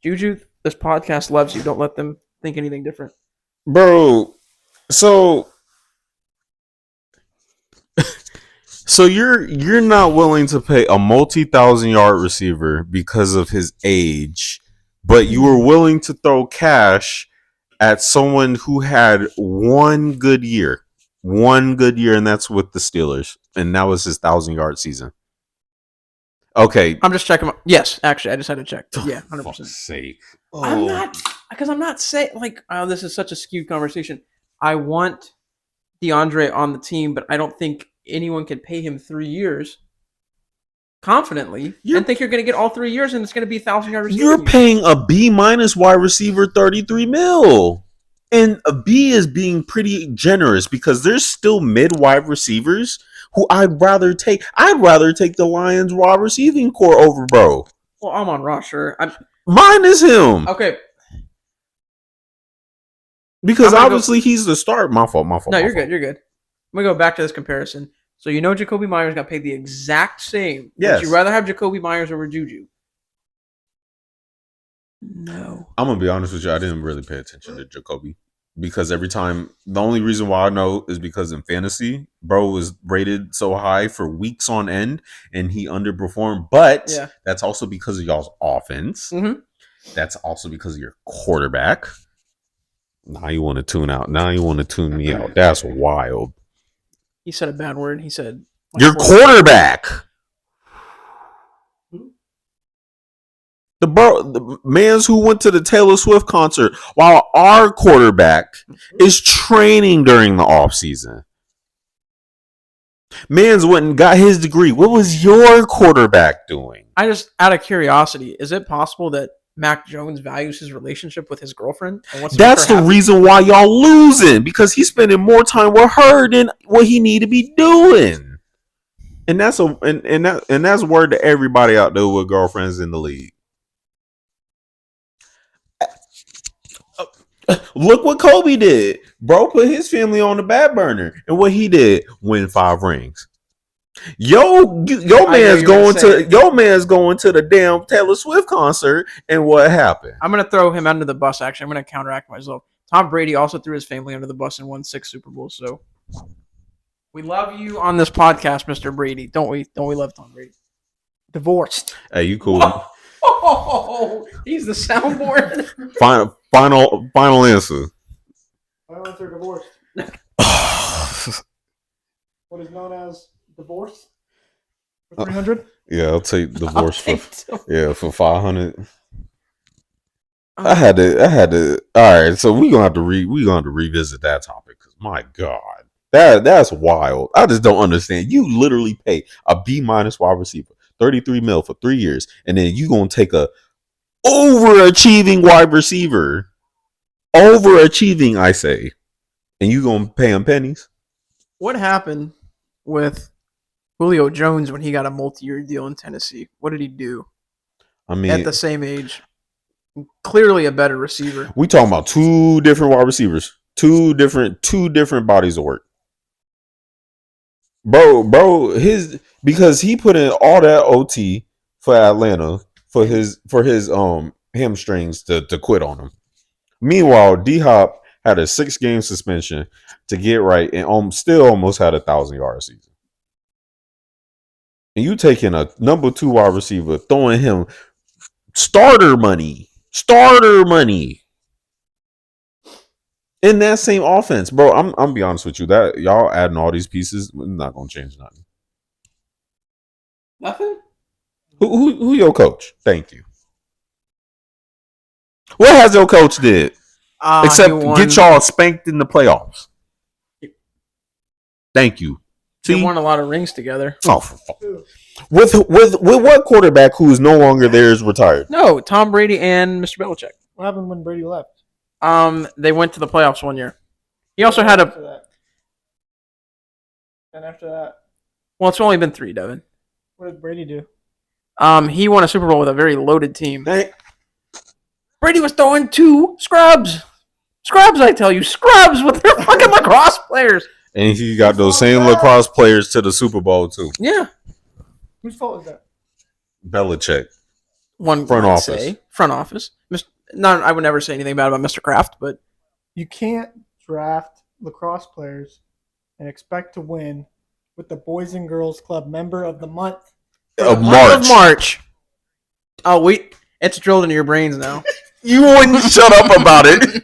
Speaker 1: Juju, this podcast loves you. Don't let them think anything different.
Speaker 2: Bro, so you're not willing to pay a multi-1,000-yard receiver because of his age, but you were willing to throw cash at someone who had one good year, and that's with the Steelers, and that was his 1,000-yard season. Okay,
Speaker 1: I'm just checking. Yes, actually, I just had to check. Yeah, 100%.
Speaker 2: For fuck's sake.
Speaker 1: I'm not saying like, oh, this is such a skewed conversation. I want DeAndre on the team, but I don't think anyone can pay him 3 years confidently and think you're going to get all 3 years and it's going to be 1,000-yard receiver.
Speaker 2: You're paying a B- wide receiver $33 million. And a B is being pretty generous because there's still mid-wide receivers who I'd rather take. I'd rather take the Lions' wide receiving core over bro.
Speaker 1: Well, I'm on roster.
Speaker 2: Mine is him.
Speaker 1: Okay.
Speaker 2: Because obviously he's the start. My fault.
Speaker 1: No, you're good. You're good. I'm going to go back to this comparison. So you know Jacoby Myers got paid the exact same.
Speaker 2: Yes.
Speaker 1: Would you rather have Jacoby Myers over Juju? No.
Speaker 2: I'm going to be honest with you. I didn't really pay attention to Jacoby. Because every time, the only reason why I know is because in fantasy, bro was rated so high for weeks on end and he underperformed. But that's also because of y'all's offense. Mm-hmm. That's also because of your quarterback. Now you want to tune out. Now you want to tune me out. That's wild.
Speaker 1: He said a bad word. He said,
Speaker 2: your quarterback. The mans who went to the Taylor Swift concert while our quarterback is training during the offseason. Man's went and got his degree. What was your quarterback doing?
Speaker 1: I just, out of curiosity, is it possible that Mac Jones values his relationship with his girlfriend? And wants to make
Speaker 2: That's
Speaker 1: her
Speaker 2: the
Speaker 1: happy?
Speaker 2: reason why y'all losing, because he's spending more time with her than what he need to be doing. And that's that's word to everybody out there with girlfriends in the league. Look what Kobe did. Bro put his family on the back burner. And what he did, win 5 rings. Your man's going to the damn Taylor Swift concert, and what happened?
Speaker 1: I'm going to throw him under the bus, actually. I'm going to counteract myself. Tom Brady also threw his family under the bus and won 6 Super Bowls, so we love you on this podcast, Mr. Brady. Don't we love Tom Brady?
Speaker 3: Divorced.
Speaker 2: Hey, you cool.
Speaker 1: Oh, he's the soundboard.
Speaker 2: Final answer.
Speaker 3: My answer, divorced. What is known as divorce? For 300?
Speaker 2: Yeah, I'll take divorce for 500.
Speaker 1: Oh.
Speaker 2: I had to. All right, so we gonna have to revisit that topic, because my God, that's wild. I just don't understand. You literally pay a B- wide receiver $33 million for 3 years, and then you gonna take a overachieving wide receiver, overachieving, I say, and you gonna pay him pennies.
Speaker 1: What happened with Julio Jones when he got a multi-year deal in Tennessee? What did he do?
Speaker 2: I mean,
Speaker 1: At the same age, clearly a better receiver.
Speaker 2: we talking about 2 different wide receivers, two different bodies of work. Bro, because he put in all that OT for Atlanta for his hamstrings to quit on him. Meanwhile, D-Hop had a 6-game suspension to get right, and still almost had 1,000-yard season. And you taking a number 2 wide receiver, throwing him starter money in that same offense, bro. I'm be honest with you, that y'all adding all these pieces not gonna change nothing.
Speaker 1: Nothing?
Speaker 2: Who your coach? Thank you. What has your coach did except get y'all spanked in the playoffs? Thank you.
Speaker 1: They won a lot of rings together.
Speaker 2: Oh, for fuck. With what quarterback who is no longer there is retired?
Speaker 1: No, Tom Brady and Mr. Belichick.
Speaker 3: What happened when Brady left?
Speaker 1: They went to the playoffs one year. He also had
Speaker 3: After that. And after that,
Speaker 1: well, it's only been 3, Devin.
Speaker 3: what did Brady do?
Speaker 1: He won a Super Bowl with a very loaded team. Brady was throwing 2 scrubs. Scrubs, I tell you. Scrubs with their fucking lacrosse players.
Speaker 2: And he got those same lacrosse players to the Super Bowl too.
Speaker 1: Yeah.
Speaker 3: Whose fault is that?
Speaker 2: Belichick.
Speaker 1: Front office. I would never say anything bad about Mr. Kraft, but
Speaker 3: You can't draft lacrosse players and expect to win with the Boys and Girls Club Member of the Month.
Speaker 2: Of
Speaker 1: March. Oh, wait. It's drilled into your brains now.
Speaker 2: You wouldn't shut up about it.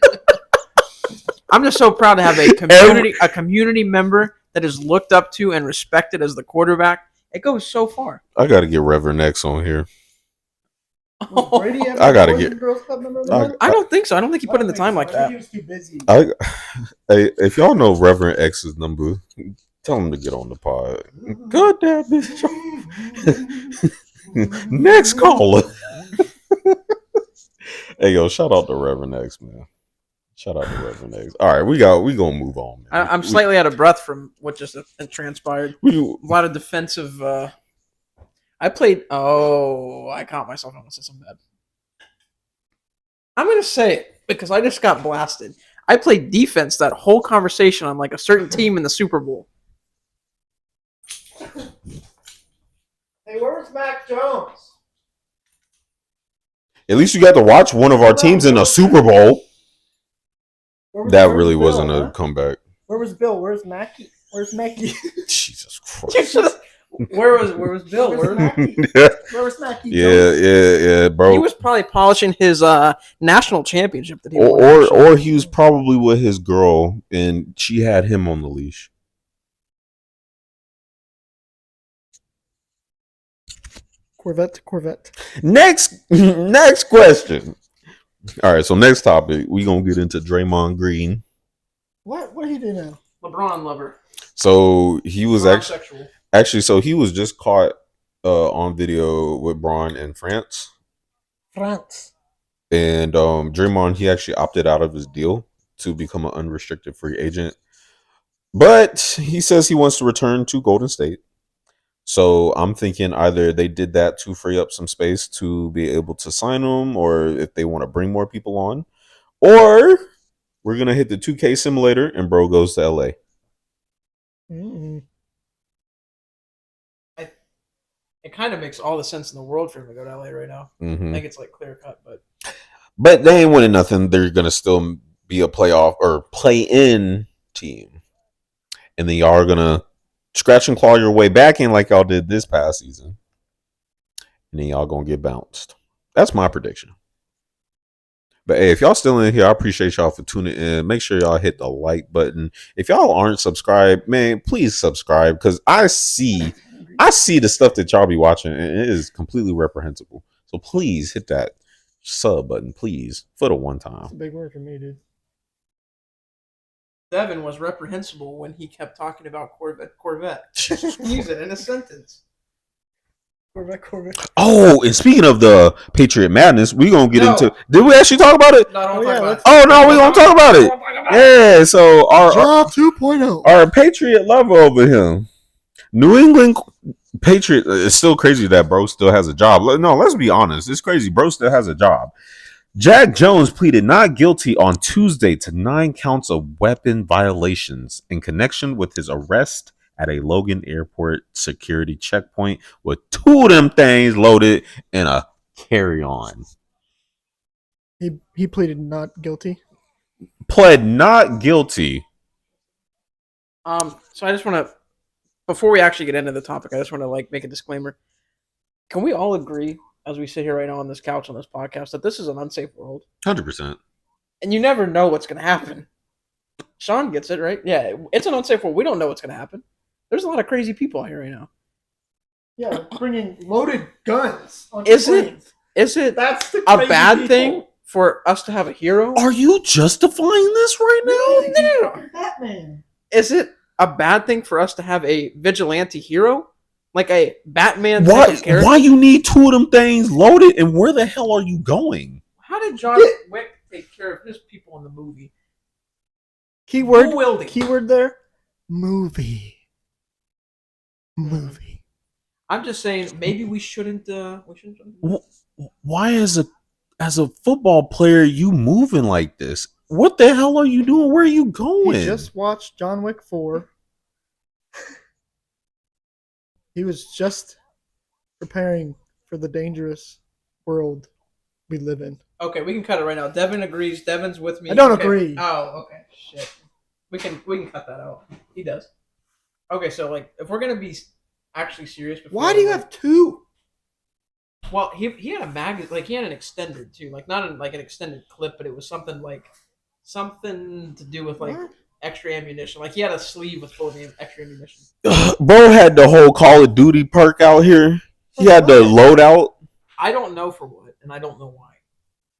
Speaker 1: I'm just so proud to have a community member that is looked up to and respected as the quarterback. It goes so far.
Speaker 2: I got to get Reverend X on here.
Speaker 3: Was Brady ever
Speaker 2: I gotta
Speaker 3: Boys
Speaker 2: get-
Speaker 3: and Girls Club Member of the Month?
Speaker 1: I don't think so. I don't think he put in the time like
Speaker 3: I think
Speaker 1: that.
Speaker 3: he was too busy.
Speaker 2: Hey, if y'all know Reverend X's number, tell him to get on the pod. God damn this. Next caller. Hey, yo, shout out to Reverend X, man. Shout out to Reverend X. All right, we gonna move on, man.
Speaker 1: I'm slightly out of breath from what just transpired.
Speaker 2: We
Speaker 1: A lot of defensive. I played. Oh, I caught myself. I'm gonna say something bad. I'm gonna say it because I just got blasted. I played defense that whole conversation on like a certain team in the Super Bowl.
Speaker 3: Hey, where was Mac Jones?
Speaker 2: At least you got to watch one of our teams in a Super Bowl. That
Speaker 3: Where
Speaker 2: really
Speaker 3: was Bill,
Speaker 2: wasn't a
Speaker 3: huh?
Speaker 2: comeback.
Speaker 3: Where was Bill? Where's Mackie? Where's Mackie?
Speaker 2: Jesus Christ.
Speaker 1: Where was Bill?
Speaker 3: Where's Mackie?
Speaker 2: Yeah,
Speaker 3: Where was Mackie?
Speaker 2: yeah, bro.
Speaker 1: He was probably polishing his national championship that he won.
Speaker 2: Or he was probably with his girl and she had him on the leash.
Speaker 3: Corvette.
Speaker 2: Next question. All right, so next topic, we gonna get into Draymond Green.
Speaker 3: What did he do now?
Speaker 1: LeBron lover.
Speaker 2: So he was
Speaker 1: Sexual.
Speaker 2: actually. So he was just caught on video with Braun in France. And Draymond, he actually opted out of his deal to become an unrestricted free agent. But he says he wants to return to Golden State. So I'm thinking either they did that to free up some space to be able to sign him, or if they want to bring more people on, or we're going to hit the 2K simulator and bro goes to LA.
Speaker 1: It kind of makes all the sense in the world for him to go to LA right now.
Speaker 2: Mm-hmm.
Speaker 1: I think it's like clear cut,
Speaker 2: but they ain't winning nothing. They're going to still be a playoff or play-in team. And then y'all are going to scratch and claw your way back in like y'all did this past season. And then y'all going to get bounced. That's my prediction. But hey, if y'all still in here, I appreciate y'all for tuning in. Make sure y'all hit the like button. If y'all aren't subscribed, man, please subscribe, because I see the stuff that y'all be watching, and it is completely reprehensible. So please hit that sub button, please, for the one time.
Speaker 3: That's a big word for me, dude.
Speaker 1: Devin was reprehensible when he kept talking about Corvette. Use it in a sentence.
Speaker 3: Corvette.
Speaker 2: Oh, and speaking of the Patriot Madness, we gonna get into. Did we actually talk about it?
Speaker 1: No,
Speaker 2: we gonna talk about it. Yeah. So our
Speaker 3: 2.0.
Speaker 2: Our Patriot lover over here, New England Patriot. It's still crazy that bro still has a job. No, let's be honest. It's crazy. Bro still has a job. Jack Jones pleaded not guilty on Tuesday to 9 counts of weapon violations in connection with his arrest at a Logan Airport security checkpoint with 2 of them things loaded in a carry-on.
Speaker 3: He pleaded not guilty.
Speaker 2: Pled not guilty.
Speaker 1: So I just want to, before we actually get into the topic, I just want to make a disclaimer. Can we all agree, as we sit here right now on this couch on this podcast, that this is an unsafe world?
Speaker 2: 100%.
Speaker 1: And you never know what's going to happen. Sean gets it, right? Yeah, it's an unsafe world. We don't know what's going to happen. There's a lot of crazy people out here right now.
Speaker 3: Yeah, bringing loaded guns.
Speaker 1: Is it
Speaker 3: That's the
Speaker 1: a bad thing for us to have a hero?
Speaker 2: Are you justifying this right now?
Speaker 1: No.
Speaker 3: Batman.
Speaker 1: Is it a bad thing for us to have a vigilante hero? Like a Batman type of character?
Speaker 2: Why you need 2 of them things loaded, and where the hell are you going?
Speaker 1: How did John Wick take care of his people in the movie?
Speaker 3: Keyword there. Movie.
Speaker 1: I'm just saying, maybe we shouldn't.
Speaker 2: Why, as a football player, you moving like this? What the hell are you doing? Where are you going?
Speaker 3: He just watched John Wick 4. He was just preparing for the dangerous world we live in.
Speaker 1: Okay, we can cut it right now. Devin agrees. Devin's with me.
Speaker 3: I don't agree.
Speaker 1: Oh, okay. Shit. We can cut that out. He does. Okay, so if we're gonna be actually serious,
Speaker 3: why do you have 2?
Speaker 1: Well, he had a magazine, he had an extended too, not an extended clip, but it was something to do with extra ammunition. He had a sleeve with full of extra ammunition.
Speaker 2: Bro had the whole Call of Duty perk out here. He had the loadout.
Speaker 1: I don't know for what, and I don't know why.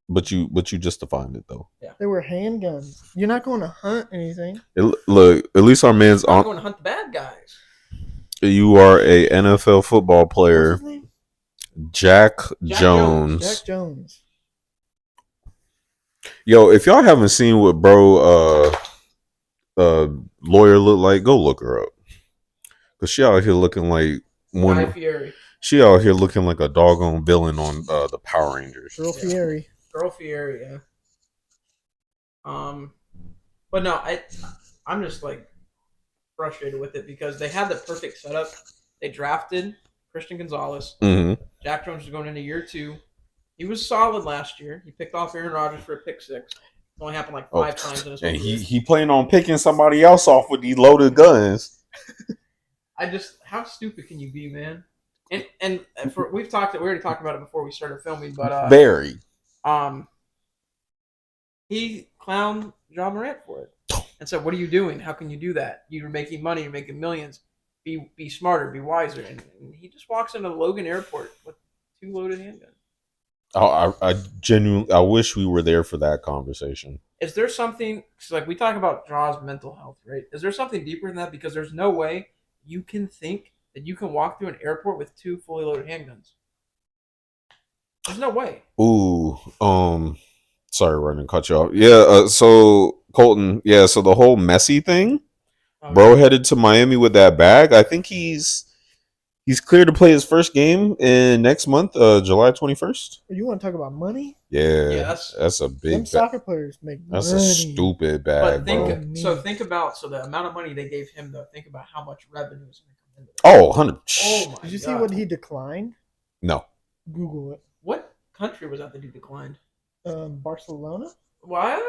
Speaker 2: But you just defined it though.
Speaker 1: Yeah,
Speaker 3: they were handguns. You're not going to hunt anything.
Speaker 2: Look, at least our man's
Speaker 1: on. Going to hunt the bad guys.
Speaker 2: You are a NFL football player, Jack Jones.
Speaker 3: Jack Jones.
Speaker 2: Yo, if y'all haven't seen what bro lawyer look like, go look her up. Cause she out here looking like
Speaker 1: Fury.
Speaker 2: She out here looking like a doggone villain on the Power Rangers.
Speaker 3: Girl Fieri,
Speaker 1: yeah. But no, I'm just frustrated with it because they had the perfect setup. They drafted Christian Gonzalez.
Speaker 2: Mm-hmm.
Speaker 1: Jack Jones is going into year 2. He was solid last year. He picked off Aaron Rodgers for a pick 6. It only happened 5 times in his
Speaker 2: and
Speaker 1: career.
Speaker 2: he planning on picking somebody else off with these loaded guns.
Speaker 1: How stupid can you be, man? And we already talked about it before we started filming, but
Speaker 2: very.
Speaker 1: He clowned Ja Morant for it and said, "What are you doing? How can you do that? You're making money. You're making millions. Be smarter. Be wiser." And he just walks into Logan Airport with 2 loaded handguns.
Speaker 2: I genuinely, I wish we were there for that conversation.
Speaker 1: is there something? Cause like we talk about Ja's mental health, right? Is there something deeper than that? Because there's no way you can think that you can walk through an airport with 2 fully loaded handguns. There's no way.
Speaker 2: Ooh, sorry, running cut you off. Yeah, so Colton, yeah, so the whole Messi thing,
Speaker 1: Oh,
Speaker 2: bro
Speaker 1: yeah.
Speaker 2: headed to Miami with that bag. I think he's cleared to play his first game in next month, July 21st.
Speaker 3: You want to talk about money?
Speaker 2: Yeah,
Speaker 1: that's
Speaker 2: that's a
Speaker 3: Them
Speaker 2: big
Speaker 3: soccer players make
Speaker 2: That's
Speaker 3: money.
Speaker 2: a stupid
Speaker 1: But
Speaker 2: bag, bro.
Speaker 1: think about the amount of money they gave him though. Think about how much revenue is going to come into that.
Speaker 2: Oh, 100.
Speaker 1: Oh my
Speaker 3: Did you see
Speaker 1: God.
Speaker 3: what he declined?
Speaker 2: No.
Speaker 3: Google it.
Speaker 1: What country was that he declined?
Speaker 3: Barcelona.
Speaker 1: What?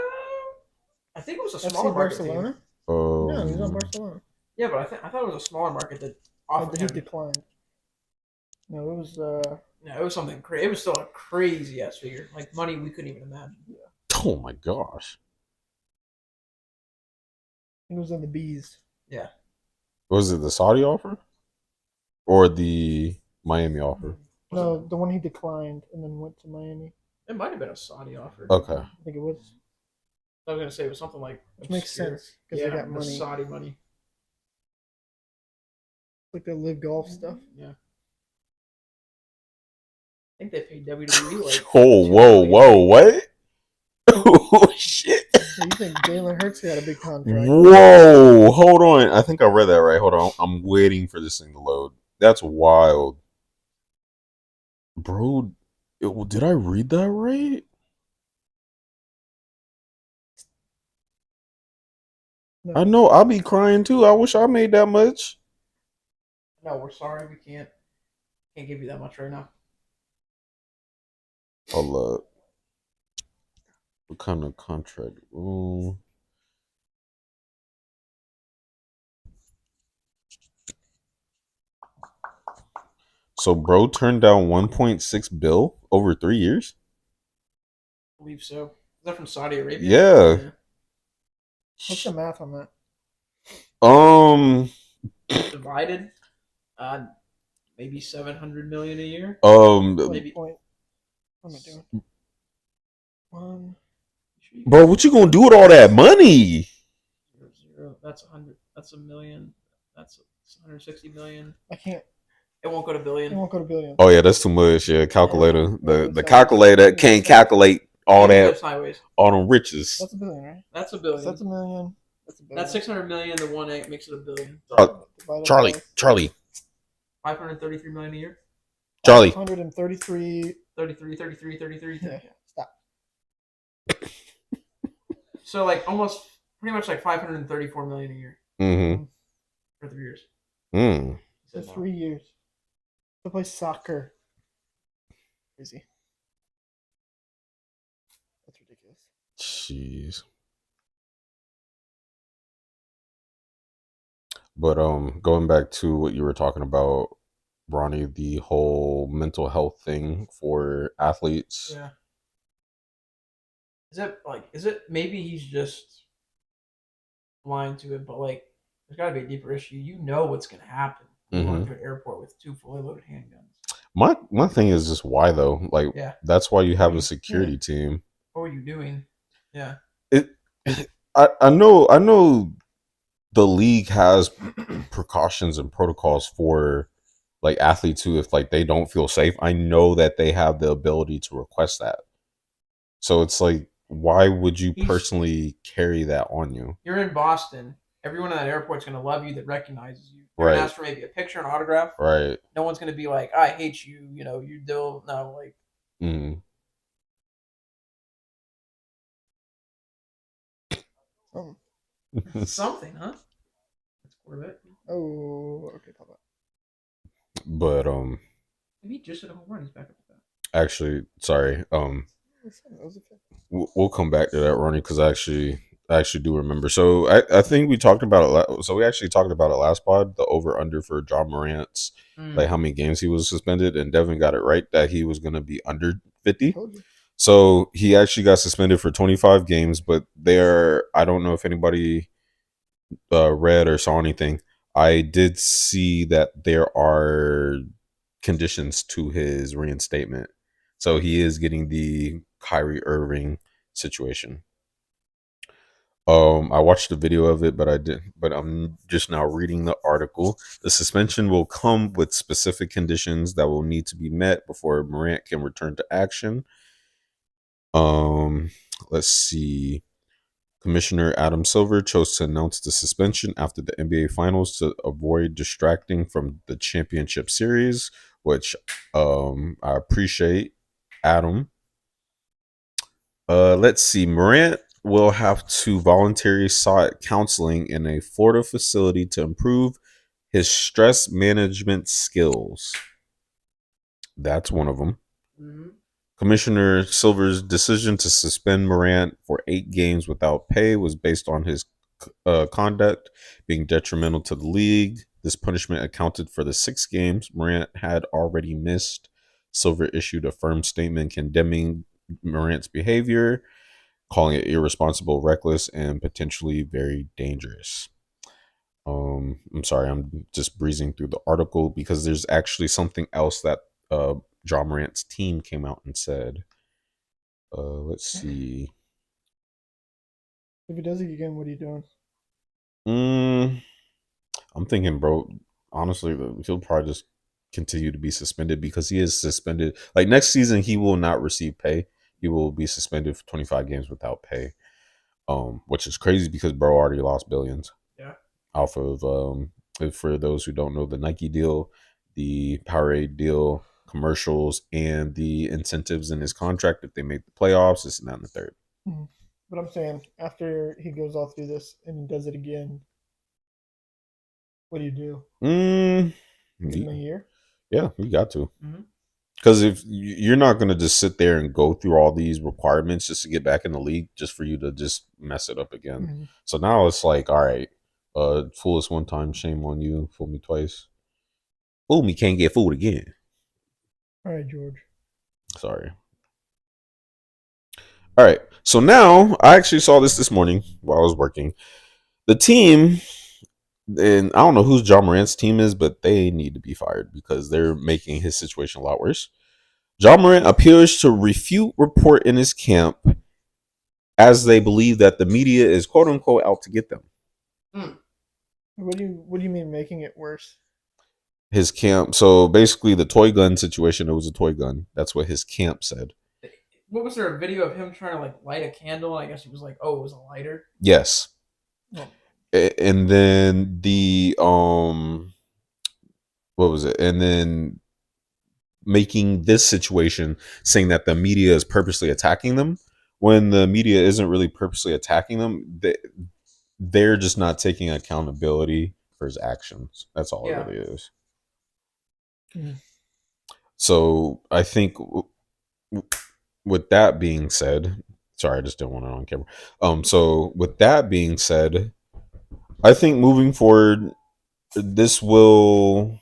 Speaker 1: I think it was a
Speaker 3: FC
Speaker 1: smaller market.
Speaker 3: Barcelona.
Speaker 1: Team.
Speaker 3: Yeah, he's on Barcelona.
Speaker 1: Yeah, but I thought it was a smaller market that
Speaker 3: Oh,
Speaker 1: offered
Speaker 3: he
Speaker 1: him.
Speaker 3: declined. No, it was.
Speaker 1: No, it was something crazy. It was still a crazy ass figure, like money we couldn't even imagine.
Speaker 2: Oh my gosh.
Speaker 3: It was in the B's.
Speaker 1: Yeah.
Speaker 2: Was it the Saudi offer or the Miami offer?
Speaker 3: No, the one he declined and then went to Miami.
Speaker 1: It might have been a Saudi offer.
Speaker 2: Okay.
Speaker 3: I think it was.
Speaker 1: I was gonna say it was something like
Speaker 3: Which makes
Speaker 1: obscure.
Speaker 3: sense because
Speaker 1: Yeah,
Speaker 3: they got
Speaker 1: the
Speaker 3: money.
Speaker 1: Saudi money.
Speaker 3: Like the live golf stuff.
Speaker 1: Yeah. I think they paid WWE like.
Speaker 2: Oh,
Speaker 1: $2
Speaker 2: whoa,
Speaker 1: million.
Speaker 2: whoa, what? Oh shit.
Speaker 3: So you think Jalen Hurts got a big contract?
Speaker 2: Whoa, hold on. I think I read that right. Hold on. I'm waiting for this thing to load. That's wild. Bro, did I read that right?
Speaker 3: No.
Speaker 2: I know I'll be crying too. I wish I made that much.
Speaker 1: No, we're sorry, we can't give you that much right now.
Speaker 2: Hold up. What kind of contract? Ooh. So bro turned down 1.6 bill over 3 years?
Speaker 1: I believe so. Is that from Saudi Arabia?
Speaker 2: Yeah.
Speaker 3: What's the math on that?
Speaker 1: Divided, maybe 700 million a year.
Speaker 3: Maybe. What am I doing? One.
Speaker 2: Bro, what you gonna do with all that money?
Speaker 1: Zero. That's 100. That's a million. That's 160 million.
Speaker 3: I can't.
Speaker 1: It won't go to
Speaker 3: It
Speaker 1: billion.
Speaker 3: won't go to billion.
Speaker 2: Oh yeah, that's too much. Yeah, calculator.
Speaker 3: Yeah.
Speaker 2: The calculator can't calculate all
Speaker 1: Maybe
Speaker 2: that,
Speaker 1: sideways.
Speaker 2: all them riches.
Speaker 3: That's a billion, right?
Speaker 1: That's a billion.
Speaker 3: So that's a million. That's a billion.
Speaker 1: That's 600 million. The 1.8 makes it a billion.
Speaker 2: Charlie.
Speaker 1: 533 million a year.
Speaker 2: Charlie.
Speaker 3: 133.
Speaker 1: 33.
Speaker 3: Yeah. Stop.
Speaker 1: So like almost pretty much like 534 million a year
Speaker 2: Mm-hmm.
Speaker 1: for 3 years.
Speaker 2: Mm.
Speaker 3: For 3 years. To play soccer. Crazy. That's ridiculous.
Speaker 2: Jeez. But going back to what you were talking about, Ronnie, the whole mental health thing for athletes.
Speaker 1: Yeah. Is it maybe he's just blind to it, but like there's gotta be a deeper issue. You know what's gonna happen. You go into an airport with 2 fully loaded handguns.
Speaker 2: My thing is just why though? Like that's why you have a security team.
Speaker 1: What were you doing? Yeah.
Speaker 2: I know the league has precautions and protocols for like athletes who, if like they don't feel safe, I know that they have the ability to request that. So it's like, why would you personally carry that on you?
Speaker 1: You're in Boston. Everyone at that airport's gonna love you that recognizes you. They're gonna ask for maybe a picture, an autograph.
Speaker 2: Right.
Speaker 1: No one's gonna be like, I hate you, you know, you do no, like something, huh? That's Corvette.
Speaker 3: Oh, okay, Papa.
Speaker 2: But
Speaker 1: maybe he just hit a home run. He's back up with that.
Speaker 2: Actually, sorry. We'll come back to that, Ronnie, because I actually do remember. So I think we talked about it. So we actually talked about it last pod, the over under for Ja Morant's, like how many games he was suspended, and Devin got it right that he was going to be under 50. So he actually got suspended for 25 games, but I don't know if anybody read or saw anything. I did see that there are conditions to his reinstatement. So he is getting the Kyrie Irving situation. I watched the video of it, but I didn't. But I'm just now reading the article. The suspension will come with specific conditions that will need to be met before Morant can return to action. Let's see. Commissioner Adam Silver chose to announce the suspension after the NBA Finals to avoid distracting from the championship series, which I appreciate, Adam. Let's see. Morant will have to voluntarily sought counseling in a Florida facility to improve his stress management skills. That's one of them.
Speaker 1: Mm-hmm.
Speaker 2: Commissioner Silver's decision to suspend Morant for 8 games without pay was based on his conduct being detrimental to the league. This punishment accounted for the 6 games Morant had already missed. Silver issued a firm statement condemning Morant's behavior, calling it irresponsible, reckless, and potentially very dangerous. I'm sorry, I'm just breezing through the article because there's actually something else that Ja Morant's team came out and said. Let's see.
Speaker 3: If he does it again, what are you doing?
Speaker 2: I'm thinking, bro, honestly, he'll probably just continue to be suspended because he is suspended. Like next season, he will not receive pay. He will be suspended for 25 games without pay. Which is crazy because bro already lost billions.
Speaker 1: Yeah.
Speaker 2: Off of for those who don't know, the Nike deal, the Powerade deal, commercials, and the incentives in his contract if they make the playoffs, this and that and the third.
Speaker 3: Mm-hmm. But I'm saying after he goes all through this and does it again, what do you do? Give him a year?
Speaker 2: Yeah, you got to. Because if you're not going to just sit there and go through all these requirements just to get back in the league, just for you to just mess it up again.
Speaker 3: Mm-hmm.
Speaker 2: So now it's like, all right, fool us one time, shame on you. Fool me twice. Fool me, can't get fooled again.
Speaker 3: All right, George.
Speaker 2: Sorry. All right. So now I actually saw this morning while I was working. The team, and I don't know whose Ja Morant's team is, but they need to be fired because they're making his situation a lot worse. Ja Morant appears to refute report in his camp as they believe that the media is quote unquote out to get them.
Speaker 3: What do you mean making it worse?
Speaker 2: His camp. So basically, the toy gun situation. It was a toy gun. That's what his camp said.
Speaker 1: What was there a video of him trying to like light a candle? I guess he was like, "Oh, it was a lighter."
Speaker 2: Yes.
Speaker 3: Oh.
Speaker 2: And then the what was it? And then making this situation saying that the media is purposely attacking them when the media isn't really purposely attacking them. They're just not taking accountability for his actions. That's all it really is.
Speaker 3: Mm.
Speaker 2: So I think with that being said, sorry, I just didn't want it on camera. So with that being said, I think moving forward, this will,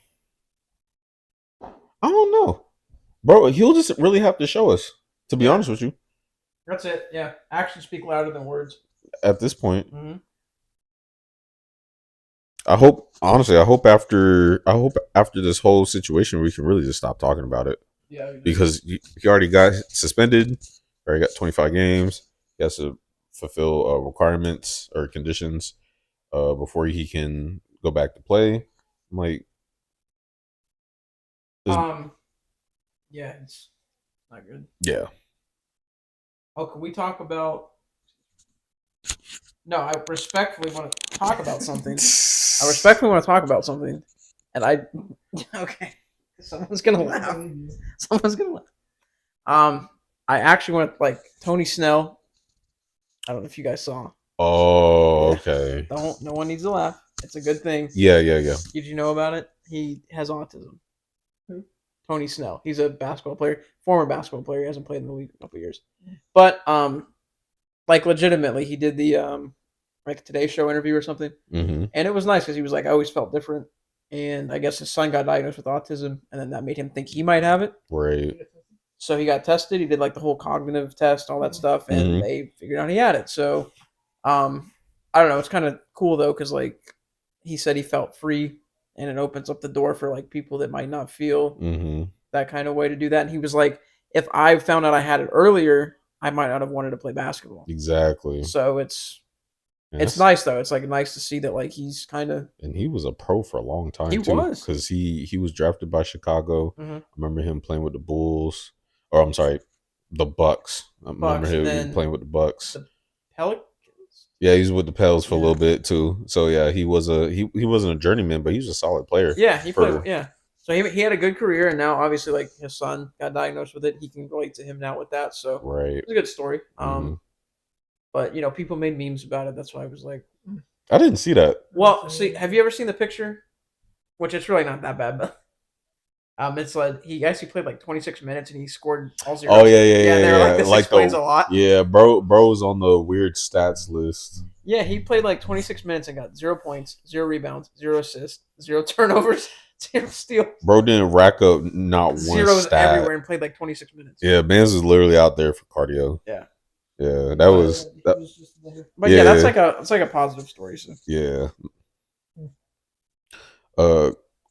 Speaker 2: I don't know, bro. He'll just really have to show us, to be honest with you.
Speaker 1: That's it. Yeah, actions speak louder than words
Speaker 2: at this point. I hope after this whole situation we can really just stop talking about it.
Speaker 1: Yeah,
Speaker 2: because he already got suspended, already got 25 games. He has to fulfill requirements or conditions before he can go back to play. I'm like,
Speaker 1: yeah, it's not good.
Speaker 2: Yeah.
Speaker 1: Oh, can we talk about? No, I respectfully want to talk about something. And okay, someone's gonna laugh. I actually went like Tony Snell. I don't know if you guys saw.
Speaker 2: Oh, okay.
Speaker 1: No one needs to laugh. It's a good thing.
Speaker 2: Yeah.
Speaker 1: Did you know about it? He has autism. Who? Tony Snell. He's a basketball player, former basketball player. He hasn't played in the league in a couple of years. But like legitimately, he did the like Today Show interview or something, and it was nice because he was like, I always felt different, and I guess his son got diagnosed with autism, and then that made him think he might have it.
Speaker 2: Right.
Speaker 1: So he got tested. He did like the whole cognitive test, all that stuff, and they figured out he had it. So, I don't know. It's kind of cool though, because like he said he felt free, and it opens up the door for like people that might not feel that kind of way to do that. And he was like, if I found out I had it earlier, I might not have wanted to play basketball.
Speaker 2: Exactly.
Speaker 1: So it's It's nice though. It's like nice to see that like he's kind of.
Speaker 2: And he was a pro for a long time.
Speaker 1: He
Speaker 2: too,
Speaker 1: was
Speaker 2: because he was drafted by Chicago.
Speaker 1: Mm-hmm.
Speaker 2: I remember him playing with the Bulls, or I'm sorry, the Bucks. I remember him playing with the Bucks.
Speaker 1: The Pelicans.
Speaker 2: Yeah, he was with the Pels for a little bit too. So yeah, he wasn't a journeyman, but he was a solid player.
Speaker 1: Yeah, he played. Yeah, so he had a good career, and now obviously like his son got diagnosed with it. He can relate to him now with that. So
Speaker 2: right,
Speaker 1: it's a good story.
Speaker 2: Mm-hmm.
Speaker 1: But people made memes about it. That's why I was like,
Speaker 2: I didn't see that.
Speaker 1: Well, see, have you ever seen the picture? Which it's really not that bad, but it's like he actually played like 26 minutes and he scored all zeros.
Speaker 2: Oh yeah.
Speaker 1: Like, this explains a lot.
Speaker 2: Yeah, bro's on the weird stats list.
Speaker 1: Yeah, he played like 26 minutes and got 0 points, 0 rebounds, 0 assists, 0 turnovers, 0 steals.
Speaker 2: Bro didn't rack up not one
Speaker 1: zeros
Speaker 2: stat
Speaker 1: everywhere and played like 26 minutes.
Speaker 2: Yeah, Mans is literally out there for cardio.
Speaker 1: Yeah.
Speaker 2: Yeah, that was.
Speaker 1: But yeah, that's like a positive story. So.
Speaker 2: Yeah.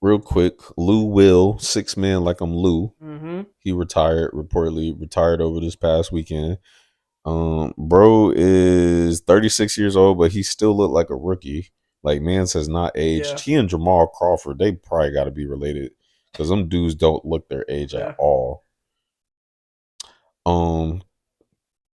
Speaker 2: Real quick, Lou Will, 6 man like I'm Lou.
Speaker 1: Mm-hmm.
Speaker 2: He reportedly retired over this past weekend. Bro is 36 years old, but he still looked like a rookie. Like Mans has not aged.
Speaker 1: Yeah.
Speaker 2: He and Jamal Crawford, they probably got to be related because them dudes don't look their age at all.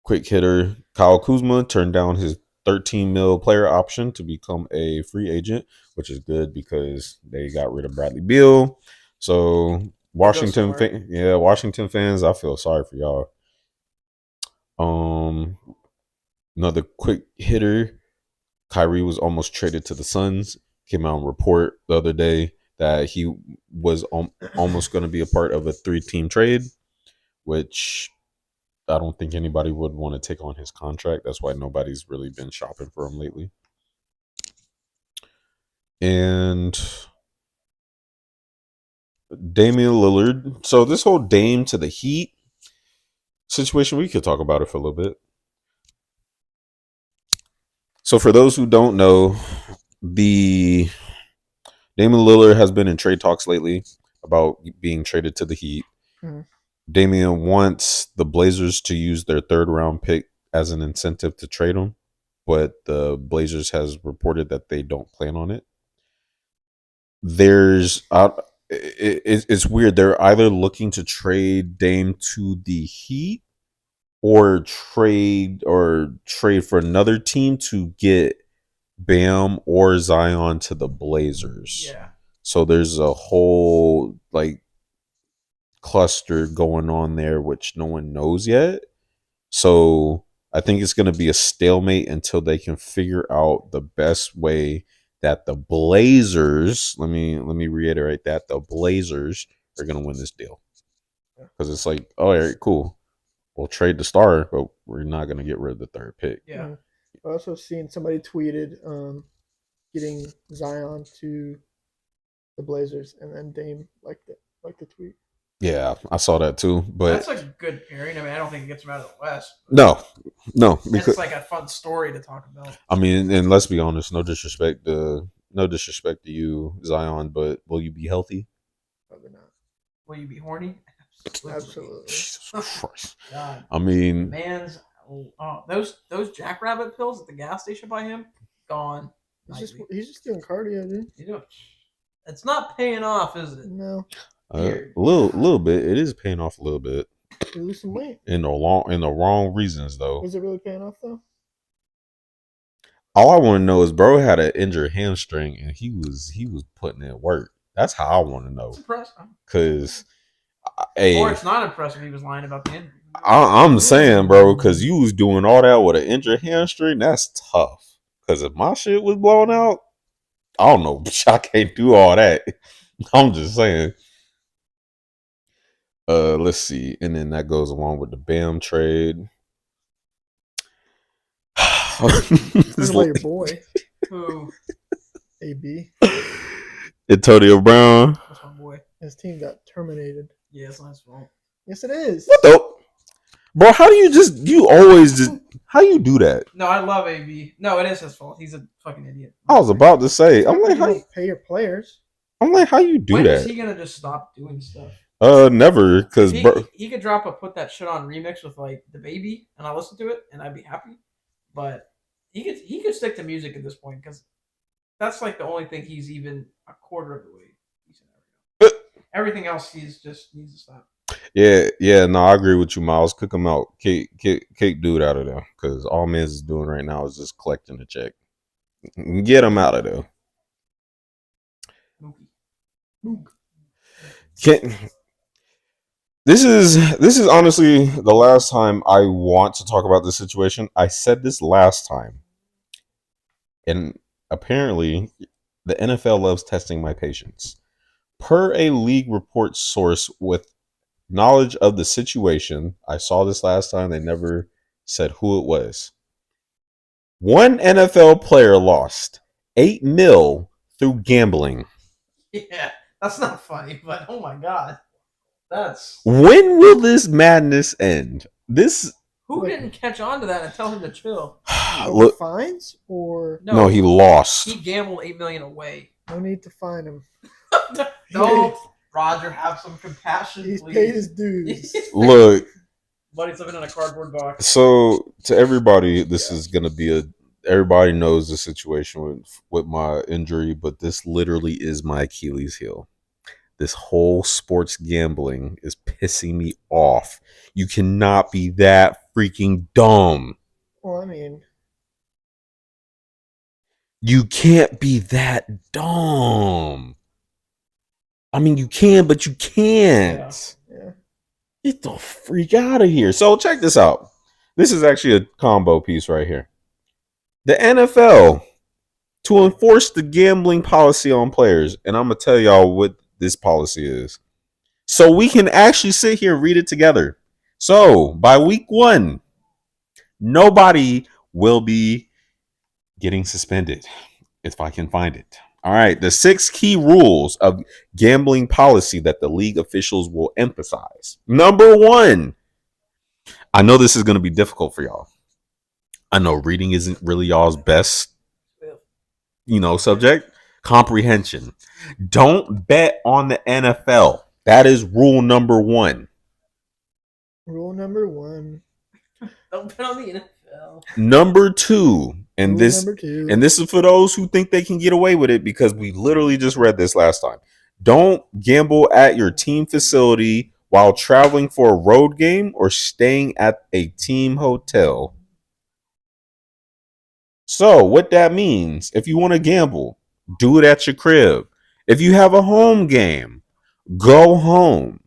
Speaker 2: Quick hitter Kyle Kuzma turned down his 13 mil player option to become a free agent, which is good because they got rid of Bradley Beal. So Washington fans, I feel sorry for y'all. Another quick hitter, Kyrie was almost traded to the Suns. Came out and report the other day that he was almost going to be a part of a 3-team trade, which I don't think anybody would want to take on his contract. That's why nobody's really been shopping for him lately. And Damian Lillard. So this whole Dame to the Heat situation, we could talk about it for a little bit. So for those who don't know, the Damian Lillard has been in trade talks lately about being traded to the Heat. Mm-hmm. Damian wants the Blazers to use their 3rd round pick as an incentive to trade him, but the Blazers has reported that they don't plan on it. It's weird. They're either looking to trade Dame to the Heat or trade for another team to get Bam or Zion to the Blazers.
Speaker 1: Yeah.
Speaker 2: So there's a whole cluster going on there which no one knows yet. So I think it's going to be a stalemate until they can figure out the best way that the Blazers, let me reiterate that, the Blazers are going to win this deal. Because it's like, all right, cool. We'll trade the star, but we're not going to get rid of the 3rd pick.
Speaker 1: Yeah.
Speaker 3: I also seen somebody tweeted getting Zion to the Blazers, and then Dame liked the tweet.
Speaker 2: Yeah, I saw that too. But
Speaker 1: that's a good pairing. I mean, I don't think it gets them out of the West.
Speaker 2: No, because
Speaker 1: it's like a fun story to talk about.
Speaker 2: I mean, and let's be honest, no disrespect to you, Zion, but will you be healthy?
Speaker 3: Probably not.
Speaker 1: Will you be horny?
Speaker 3: Absolutely.
Speaker 2: Jesus Christ.
Speaker 1: God.
Speaker 2: I mean,
Speaker 1: man's those Jackrabbit pills at the gas station by him gone.
Speaker 3: He's just doing cardio, dude.
Speaker 1: It's not paying off, is it?
Speaker 3: No.
Speaker 2: A little bit. It is paying off a little bit.
Speaker 3: You lose some weight.
Speaker 2: In the wrong reasons though.
Speaker 3: Is it really paying off though?
Speaker 2: All I want to know is bro had an injured hamstring and he was putting in work. That's how I want to know.
Speaker 1: It's impressive.
Speaker 2: Cause
Speaker 1: or it's not impressive. He was lying about the injury.
Speaker 2: I'm saying, bro, because you was doing all that with an injured hamstring. That's tough. Because if my shit was blown out, I don't know. I can't do all that. I'm just saying. Let's see. And then that goes along with the Bam trade.
Speaker 3: This about your boy.
Speaker 1: Who?
Speaker 3: AB.
Speaker 2: Antonio Brown.
Speaker 1: That's my boy.
Speaker 3: His team got terminated.
Speaker 1: Yeah, it's not his fault.
Speaker 3: Yes, it is.
Speaker 2: What the? Bro, how do you always how you do that?
Speaker 1: No, I love AB. No, it is his fault. He's a fucking idiot.
Speaker 2: I was about to say. I'm like, how you
Speaker 3: pay your players?
Speaker 2: I'm like, how you do
Speaker 1: when
Speaker 2: that?
Speaker 1: When is he gonna just stop doing stuff?
Speaker 2: Never, because
Speaker 1: he could drop a put that shit on remix with like the baby, and I'll listen to it, and I'd be happy. But He could stick to music at this point because that's like the only thing he's even a quarter of the way. Everything else he's just needs to stop.
Speaker 2: Yeah, no, I agree with you, Miles. Cook him out, kick dude out of there, because all Miz is doing right now is just collecting the check. Get him out of there. This is honestly the last time I want to talk about this situation. I said this last time, and apparently the NFL loves testing my patience. Per a league report source with knowledge of the situation, I saw this last time. They never said who it was. One NFL player lost $8 million through gambling.
Speaker 1: Yeah, that's not funny, but oh my god, that's.
Speaker 2: When will this madness end?
Speaker 1: Who didn't catch on to that and tell him to chill?
Speaker 2: Look,
Speaker 3: fines or
Speaker 2: no, he lost.
Speaker 1: He gambled $8 million away.
Speaker 3: No need to fine him.
Speaker 1: Don't, Roger, have some compassion.
Speaker 3: He's
Speaker 1: please.
Speaker 3: paid his dues.
Speaker 2: Look,
Speaker 1: buddy's living in a cardboard box.
Speaker 2: So to everybody, this is gonna be everybody knows the situation with my injury, but this literally is my Achilles heel. This whole sports gambling is pissing me off. You cannot be that freaking dumb.
Speaker 3: Well, I mean,
Speaker 2: you can't be that dumb. I mean, you can, but you can't.
Speaker 3: Yeah.
Speaker 2: Get the freak out of here. So check this out. This is actually a combo piece right here. The NFL, to enforce the gambling policy on players, and I'm going to tell y'all what this policy is. So we can actually sit here and read it together. So by week 1, nobody will be getting suspended, if I can find it. All right, the 6 key rules of gambling policy that the league officials will emphasize. Number 1, I know this is going to be difficult for y'all. I know reading isn't really y'all's best, subject. Comprehension. Don't bet on the NFL. That is rule number 1.
Speaker 3: Rule number 1.
Speaker 1: Don't bet on the NFL.
Speaker 2: Number 2. And
Speaker 3: Rule
Speaker 2: this
Speaker 3: number 2.
Speaker 2: And this is for those who think they can get away with it, because we literally just read this last time. Don't gamble at your team facility while traveling for a road game or staying at a team hotel. So what that means, if you want to gamble, do it at your crib. If you have a home game, go home.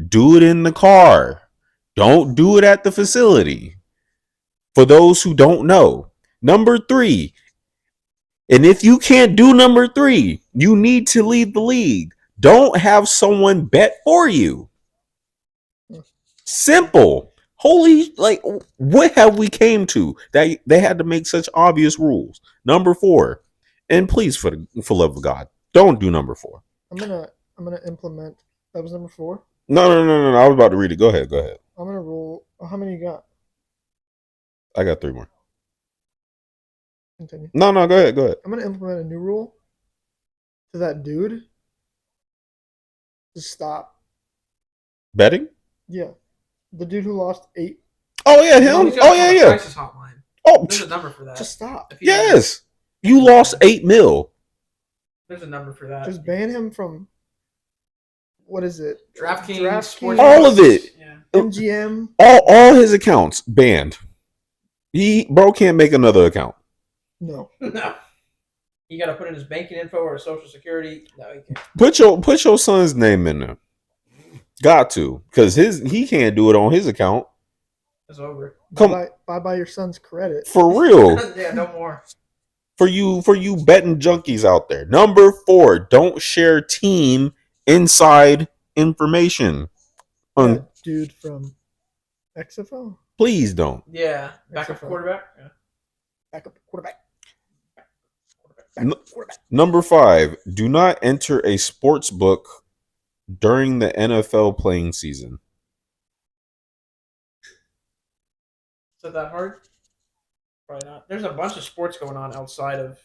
Speaker 2: Do it in the car. Don't do it at the facility. For those who don't know. Number 3, and if you can't do number 3, you need to leave the league. Don't have someone bet for you. Simple. Holy, what have we came to that they had to make such obvious rules? Number 4, and please, for love of God, don't do number 4.
Speaker 3: I'm gonna implement. That was number 4.
Speaker 2: No. I was about to read it. Go ahead.
Speaker 3: I'm gonna roll. How many you got?
Speaker 2: I got 3 more.
Speaker 3: Continue.
Speaker 2: No, go ahead.
Speaker 3: I'm gonna implement a new rule to that dude to stop
Speaker 2: Betting?
Speaker 3: Yeah, the dude who lost 8.
Speaker 2: Oh yeah, him. Oh yeah.
Speaker 1: Crisis hotline.
Speaker 2: Oh,
Speaker 1: there's a number for that.
Speaker 3: Just stop.
Speaker 2: Yes, you lost $8 million.
Speaker 1: There's a number for that.
Speaker 3: Just ban him from. What is it?
Speaker 1: DraftKings,
Speaker 3: Sports,
Speaker 2: all of it.
Speaker 1: Yeah.
Speaker 3: MGM.
Speaker 2: All his accounts banned. Bro can't make another account.
Speaker 3: No.
Speaker 1: You got to put in his banking info or his social security. No, he can't.
Speaker 2: Put your son's name in there. Got to, because he can't do it on his account.
Speaker 1: It's over.
Speaker 3: Buy your son's credit.
Speaker 2: For real.
Speaker 1: Yeah, no more.
Speaker 2: For you betting junkies out there. Number 4, don't share team inside information.
Speaker 3: Dude from XFL.
Speaker 2: Please don't.
Speaker 1: Yeah, backup quarterback. Yeah.
Speaker 3: Backup quarterback.
Speaker 2: Number 5, do not enter a sports book during the NFL playing season.
Speaker 1: Is it that hard? Probably not. There's a bunch of sports going on outside of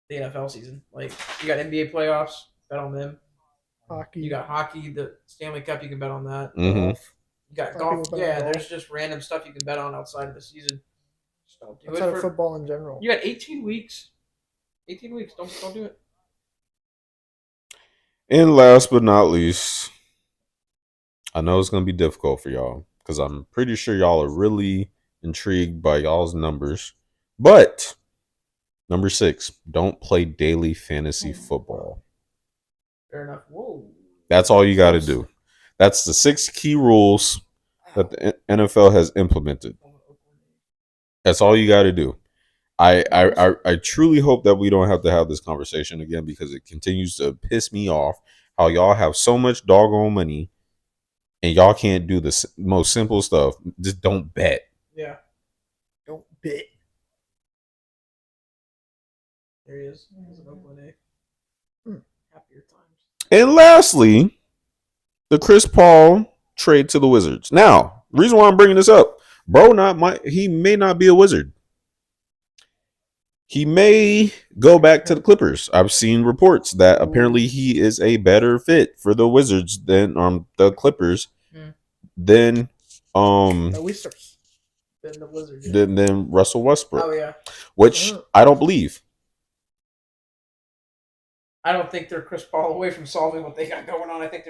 Speaker 1: the NFL season. Like, you got NBA playoffs, bet on them.
Speaker 3: Hockey.
Speaker 1: You got hockey, the Stanley Cup, you can bet on that.
Speaker 2: Mm-hmm.
Speaker 1: You got golf. Yeah, there's just random stuff you can bet on outside of the season. Don't do
Speaker 3: outside
Speaker 1: it
Speaker 3: of football in general.
Speaker 1: You got 18 weeks. 18 weeks. Don't do it.
Speaker 2: And last but not least, I know it's going to be difficult for y'all because I'm pretty sure y'all are really intrigued by y'all's numbers. But number 6, don't play daily fantasy football.
Speaker 1: Fair enough. Whoa.
Speaker 2: That's all you got to do. That's the 6 key rules that the NFL has implemented. That's all you got to do. I truly hope that we don't have to have this conversation again because it continues to piss me off how y'all have so much doggone money and y'all can't do the most simple stuff. Just don't bet.
Speaker 1: Yeah.
Speaker 3: Don't bet.
Speaker 1: There he is. He's an Oakland A. Happier times.
Speaker 2: And lastly, the Chris Paul trade to the Wizards. Now, the reason why I'm bringing this up, he may not be a Wizard. He may go back to the Clippers. I've seen reports that apparently he is a better fit for the Wizards than the Clippers than
Speaker 3: the Wizards.
Speaker 1: Than the Wizards.
Speaker 2: Than Russell Westbrook.
Speaker 1: Oh yeah.
Speaker 2: Which I don't believe.
Speaker 1: I don't think they're Chris Paul away from solving what they got going on. I think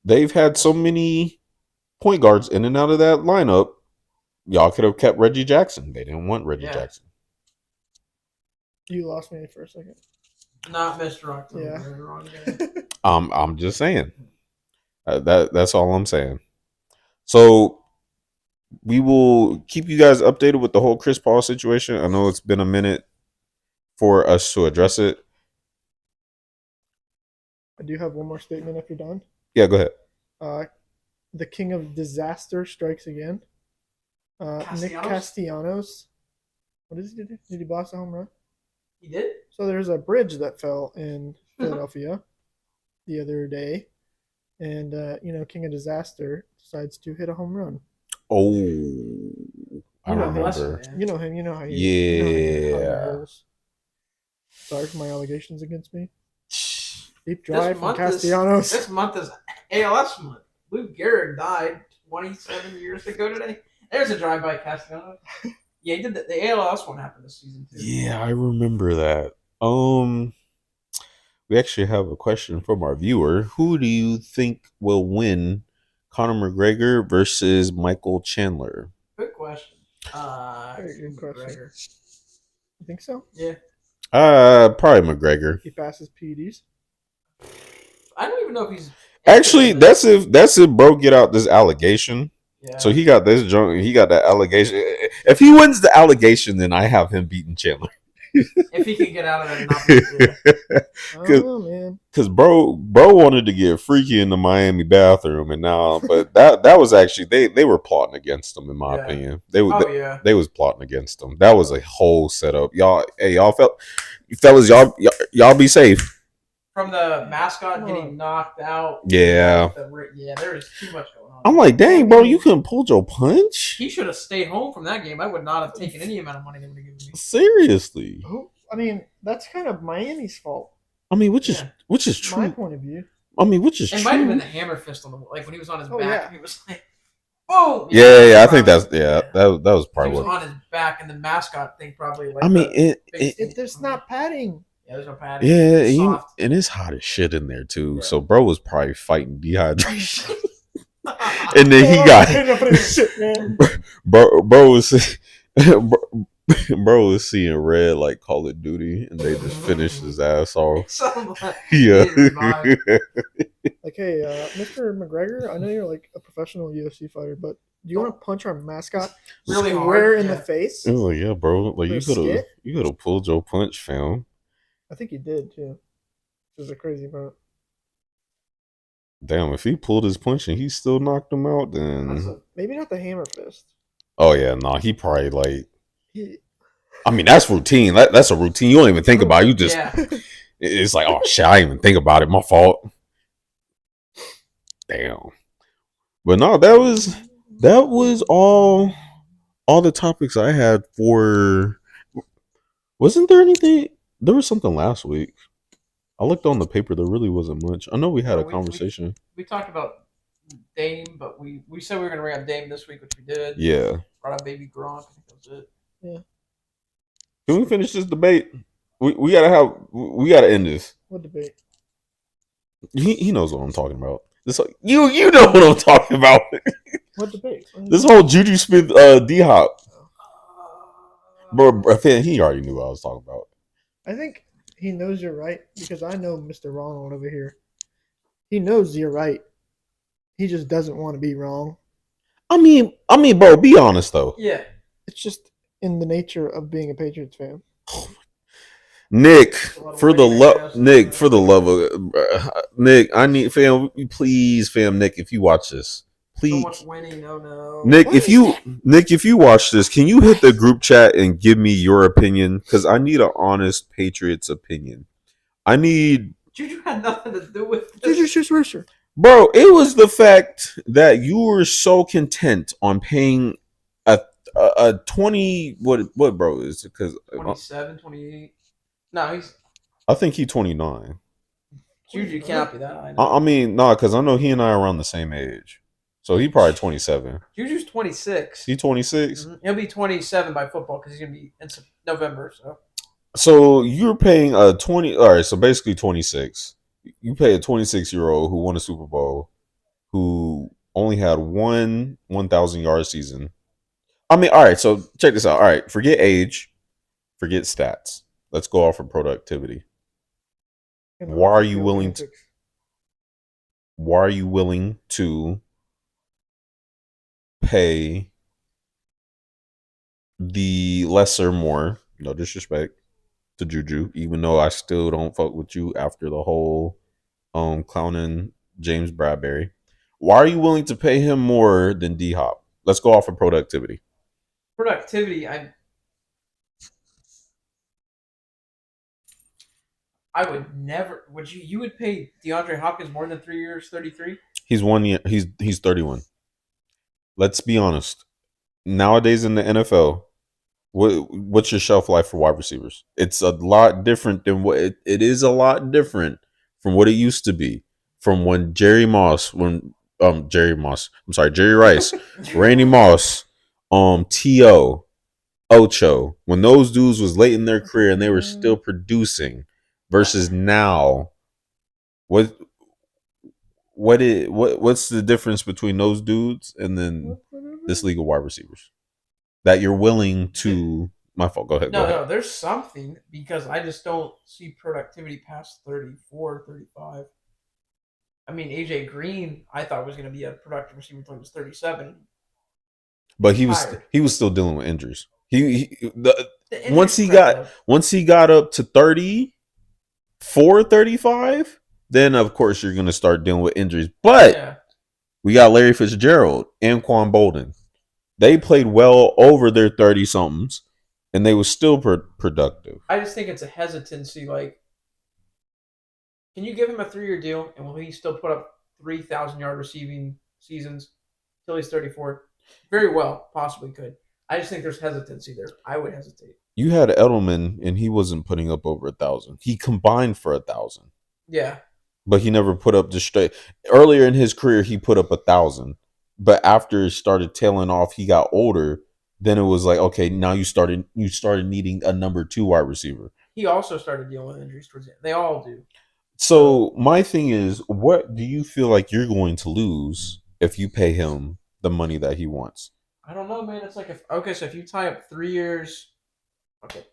Speaker 2: they've had so many point guards in and out of that lineup. Y'all could have kept Reggie Jackson. They didn't want Reggie Jackson.
Speaker 3: You lost me for a second.
Speaker 1: Not Mr. October.
Speaker 3: Yeah.
Speaker 2: I'm just saying. That's all I'm saying. So we will keep you guys updated with the whole Chris Paul situation. I know it's been a minute for us to address it.
Speaker 3: I do have one more statement if you're done.
Speaker 2: Yeah, go ahead.
Speaker 3: The king of disaster strikes again. Nick Castellanos. What did he do? Did he blast a home run?
Speaker 1: He did?
Speaker 3: So there's a bridge that fell in Philadelphia the other day. And, king of disaster decides to hit a home run.
Speaker 2: Oh, I
Speaker 3: remember. You know him. You know how he rolls. Sorry for my allegations against me. Deep drive from Castellanos.
Speaker 1: This month is ALS month. Lou Gehrig died 27 years ago today. There's a drive by Castellanos. Yeah, he did the ALS one happened this season too.
Speaker 2: Yeah, I remember that. We actually have a question from our viewer. Who do you think will win, Conor McGregor versus Michael Chandler?
Speaker 1: Good question.
Speaker 3: Very good question. You think so?
Speaker 1: Yeah.
Speaker 2: Probably McGregor.
Speaker 3: He passes PEDs.
Speaker 1: I don't even know if he's
Speaker 2: actually. That's if bro get out this allegation.
Speaker 1: Yeah.
Speaker 2: So he got this drunk. He got that allegation. If he wins the allegation, then I have him beating Chandler.
Speaker 1: If he can get out of it,
Speaker 3: oh man,
Speaker 2: because bro wanted to get freaky in the Miami bathroom, and now, but that was actually they were plotting against him, in my opinion. They was plotting against him. That was a whole setup. Y'all fellas, y'all be safe.
Speaker 1: From the mascot getting knocked out.
Speaker 2: Yeah.
Speaker 1: There's too much going on.
Speaker 2: I'm like, dang, bro, you couldn't pull your punch?
Speaker 1: He should have stayed home from that game. I would not have taken any amount of money they would have given me.
Speaker 2: Seriously.
Speaker 3: I mean, that's kind of Miami's fault.
Speaker 2: I mean, which is true.
Speaker 3: My point of view.
Speaker 2: I mean, which is true.
Speaker 1: It might have been the hammer fist on the like when he was on his back. He was like, "Oh."
Speaker 2: Yeah. I think that was probably
Speaker 1: he was on his back, and the mascot thing probably. Like,
Speaker 2: I mean,
Speaker 3: if there's not padding.
Speaker 1: Yeah, there's no padding.
Speaker 2: Yeah, and it's hot as shit in there too. Yeah. So bro was probably fighting dehydration. And then he got bro was seeing red like Call of Duty, and they just finished his ass off. Yeah.
Speaker 3: Like, hey, Mr. McGregor, I know you're like a professional UFC fighter, but do you want to punch our mascot
Speaker 1: really
Speaker 3: square in the face?
Speaker 2: It was like, yeah, bro. Like you could have pulled your punch, fam.
Speaker 3: I think he did too. Which is a crazy part.
Speaker 2: Damn, if he pulled his punch and he still knocked him out, then
Speaker 3: maybe not the hammer fist.
Speaker 2: Oh yeah, no, he probably like. I mean, that's routine. That's a routine. You don't even think about it. You just it's like, oh shit, I didn't even think about it. My fault. Damn. But no, that was all the topics I had for. Wasn't there anything? There was something last week. I looked on the paper. There really wasn't much. I know we had a conversation.
Speaker 1: We talked about Dame, but we said we were going to bring up Dame this week, which we did.
Speaker 2: Yeah.
Speaker 1: Brought up Baby Gronk. I think that was it.
Speaker 3: Yeah.
Speaker 2: Can we finish this debate? We gotta end this.
Speaker 3: What debate?
Speaker 2: He knows what I'm talking about. This you know what I'm talking about.
Speaker 3: What debate?
Speaker 2: This whole Juju Smith D Hop. Bro, he already knew what I was talking about.
Speaker 3: I think he knows you're right because I know Mr. Ronald over here. He knows you're right. He just doesn't want to be wrong.
Speaker 2: I mean, bro, be honest though.
Speaker 1: Yeah.
Speaker 3: It's just in the nature of being a Patriots fan.
Speaker 2: Nick, for the love of Nick, I need fam. Please, fam, Nick, if you watch this, please.
Speaker 1: So much winning, no.
Speaker 2: Nick, if you watch this, can you hit the group chat and give me your opinion? Because I need an honest Patriots opinion. I need.
Speaker 1: Juju had nothing to do with this.
Speaker 3: Juju's just worser.
Speaker 2: Bro, it was the fact that you were so content on paying a 20 what bro is it because
Speaker 1: 27, 28. No,
Speaker 2: I think he's 29.
Speaker 1: Juju cannot be that high.
Speaker 2: I mean, nah, because I know he and I are around the same age. So he probably 27.
Speaker 1: Juju's 26.
Speaker 2: He 26?
Speaker 1: Mm-hmm. He'll be 27 by football because he's going to be in November.
Speaker 2: So you're paying a 20. All right, so basically 26. You pay a 26-year-old who won a Super Bowl, who only had one 1,000-yard season. I mean, all right, so check this out. All right, forget age, forget stats. Let's go off of productivity. Why are you willing to pay the lesser more? No disrespect to Juju, even though I still don't fuck with you after the whole clowning James Bradbury. Why are you willing to pay him more than D Hop? Let's go off of productivity.
Speaker 1: Productivity, I would never. Would you? You would pay DeAndre Hopkins more than 3 years, 33?
Speaker 2: He's 1 year. He's 31. Let's be honest. Nowadays in the NFL, what's your shelf life for wide receivers? It's a lot different than what it is. A lot different from what it used to be. From when Jerry Rice, Randy Moss, T.O., Ocho, when those dudes was late in their career and they were still producing, versus now, what's the difference between those dudes and then this league of wide receivers that you're willing to? My fault. Go ahead.
Speaker 1: No, there's something because I just don't see productivity past 34, 35. I mean, AJ Green, I thought was going to be a productive receiver until he was 37.
Speaker 2: But he was still dealing with injuries. Once he got up to 34, 35, then of course you're going to start dealing with injuries. But we got Larry Fitzgerald and Quan Bolden. They played well over their 30-somethings, and they were still productive.
Speaker 1: I just think it's a hesitancy. Like, can you give him a 3-year deal, and will he still put up 3,000-yard receiving seasons until he's 34? Very well, possibly could. I just think there's hesitancy there. I would hesitate.
Speaker 2: You had Edelman, and he wasn't putting up over 1,000. He combined for 1,000.
Speaker 1: Yeah.
Speaker 2: But he never put up just straight. Earlier in his career, he put up 1,000. But after it started tailing off, he got older. Then it was like, okay, now you started needing a number 2 wide receiver.
Speaker 1: He also started dealing with injuries towards the end. They all do.
Speaker 2: So my thing is, what do you feel like you're going to lose if you pay him the money that he wants?
Speaker 1: I don't know, man. It's like so if you tie up 3 years,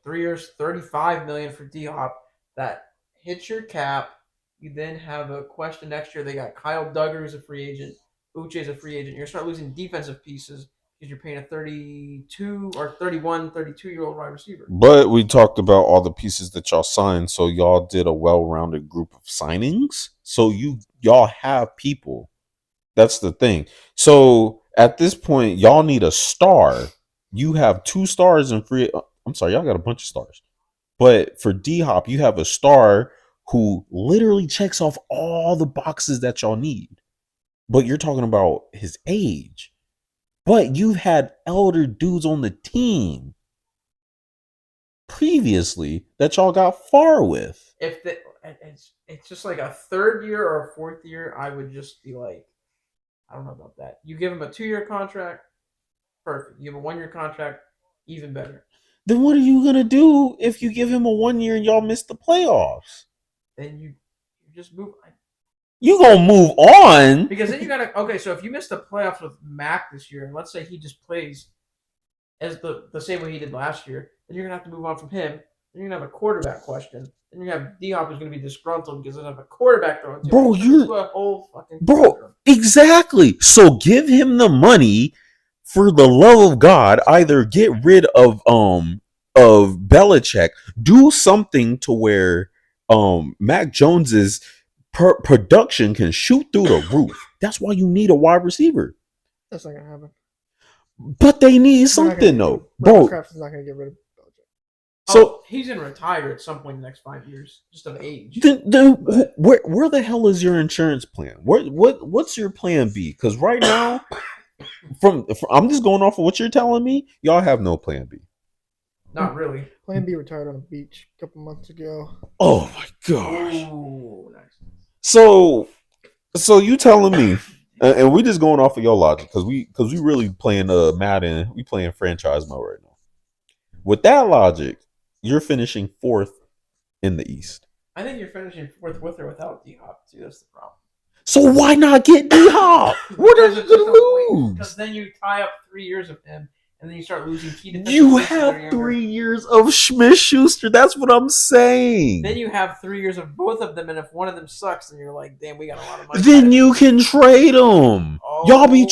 Speaker 1: 35 million for D-Hop, that hits your cap. You then have a question next year. They got Kyle Duggar as a free agent. Uche is a free agent. You're going to start losing defensive pieces because you're paying a 32 or 31, 32-year-old wide receiver.
Speaker 2: But we talked about all the pieces that y'all signed, so y'all did a well-rounded group of signings. So y'all have people. That's the thing. So at this point, y'all need a star. You have 2 stars in free. I'm sorry, y'all got a bunch of stars. But for D-Hop, you have a star who literally checks off all the boxes that y'all need. But you're talking about his age. But you've had elder dudes on the team previously that y'all got far with.
Speaker 1: It's just like a 3rd year or a 4th year, I would just be like, I don't know about that. You give him a 2-year contract, perfect. You have a 1-year contract, even better.
Speaker 2: Then what are you gonna do if you give him a 1 year and y'all miss the playoffs?
Speaker 1: Then you just move.
Speaker 2: You gonna move on
Speaker 1: because then you gotta. Okay, so if you miss the playoffs with Mac this year, and let's say he just plays as the same way he did last year, then you're gonna have to move on from him. Then you're gonna have a quarterback question. Then you have D-Hop who's gonna be disgruntled because they don't have a quarterback throwing to him.
Speaker 2: Bro,
Speaker 1: you're a whole fucking
Speaker 2: bro. Exactly. So give him the money. For the love of God, either get rid of Belichick, do something to where Mac Jones's production can shoot through the roof. That's why you need a wide receiver.
Speaker 3: That's not gonna happen.
Speaker 2: But they need something though,
Speaker 3: bro. Kraft is not gonna get rid of Belichick.
Speaker 1: So he's gonna retire at some point in the next 5 years, just of age.
Speaker 2: Then where the hell is your insurance plan? What's your plan B? Because right now. From I'm just going off of what you're telling me. Y'all have no plan B.
Speaker 1: Not really.
Speaker 3: Plan B retired on the beach a couple months ago.
Speaker 2: Oh my gosh.
Speaker 1: Ooh, nice.
Speaker 2: So you telling me, and we just going off of your logic because we really playing Madden. We playing franchise mode right now. With that logic, you're finishing 4th in the East.
Speaker 1: I think you're finishing 4th with or without D-Hop too. That's the problem.
Speaker 2: So why not get D-Hop? What are you gonna lose?
Speaker 1: Because then you tie up 3 years of him, and then you start losing key defensive.
Speaker 2: You have 3 years of Smith-Schuster. That's what I'm saying.
Speaker 1: Then you have 3 years of both of them, and if one of them sucks, then you're like, damn, we got a lot of money.
Speaker 2: Then you can trade them. Oh. Y'all be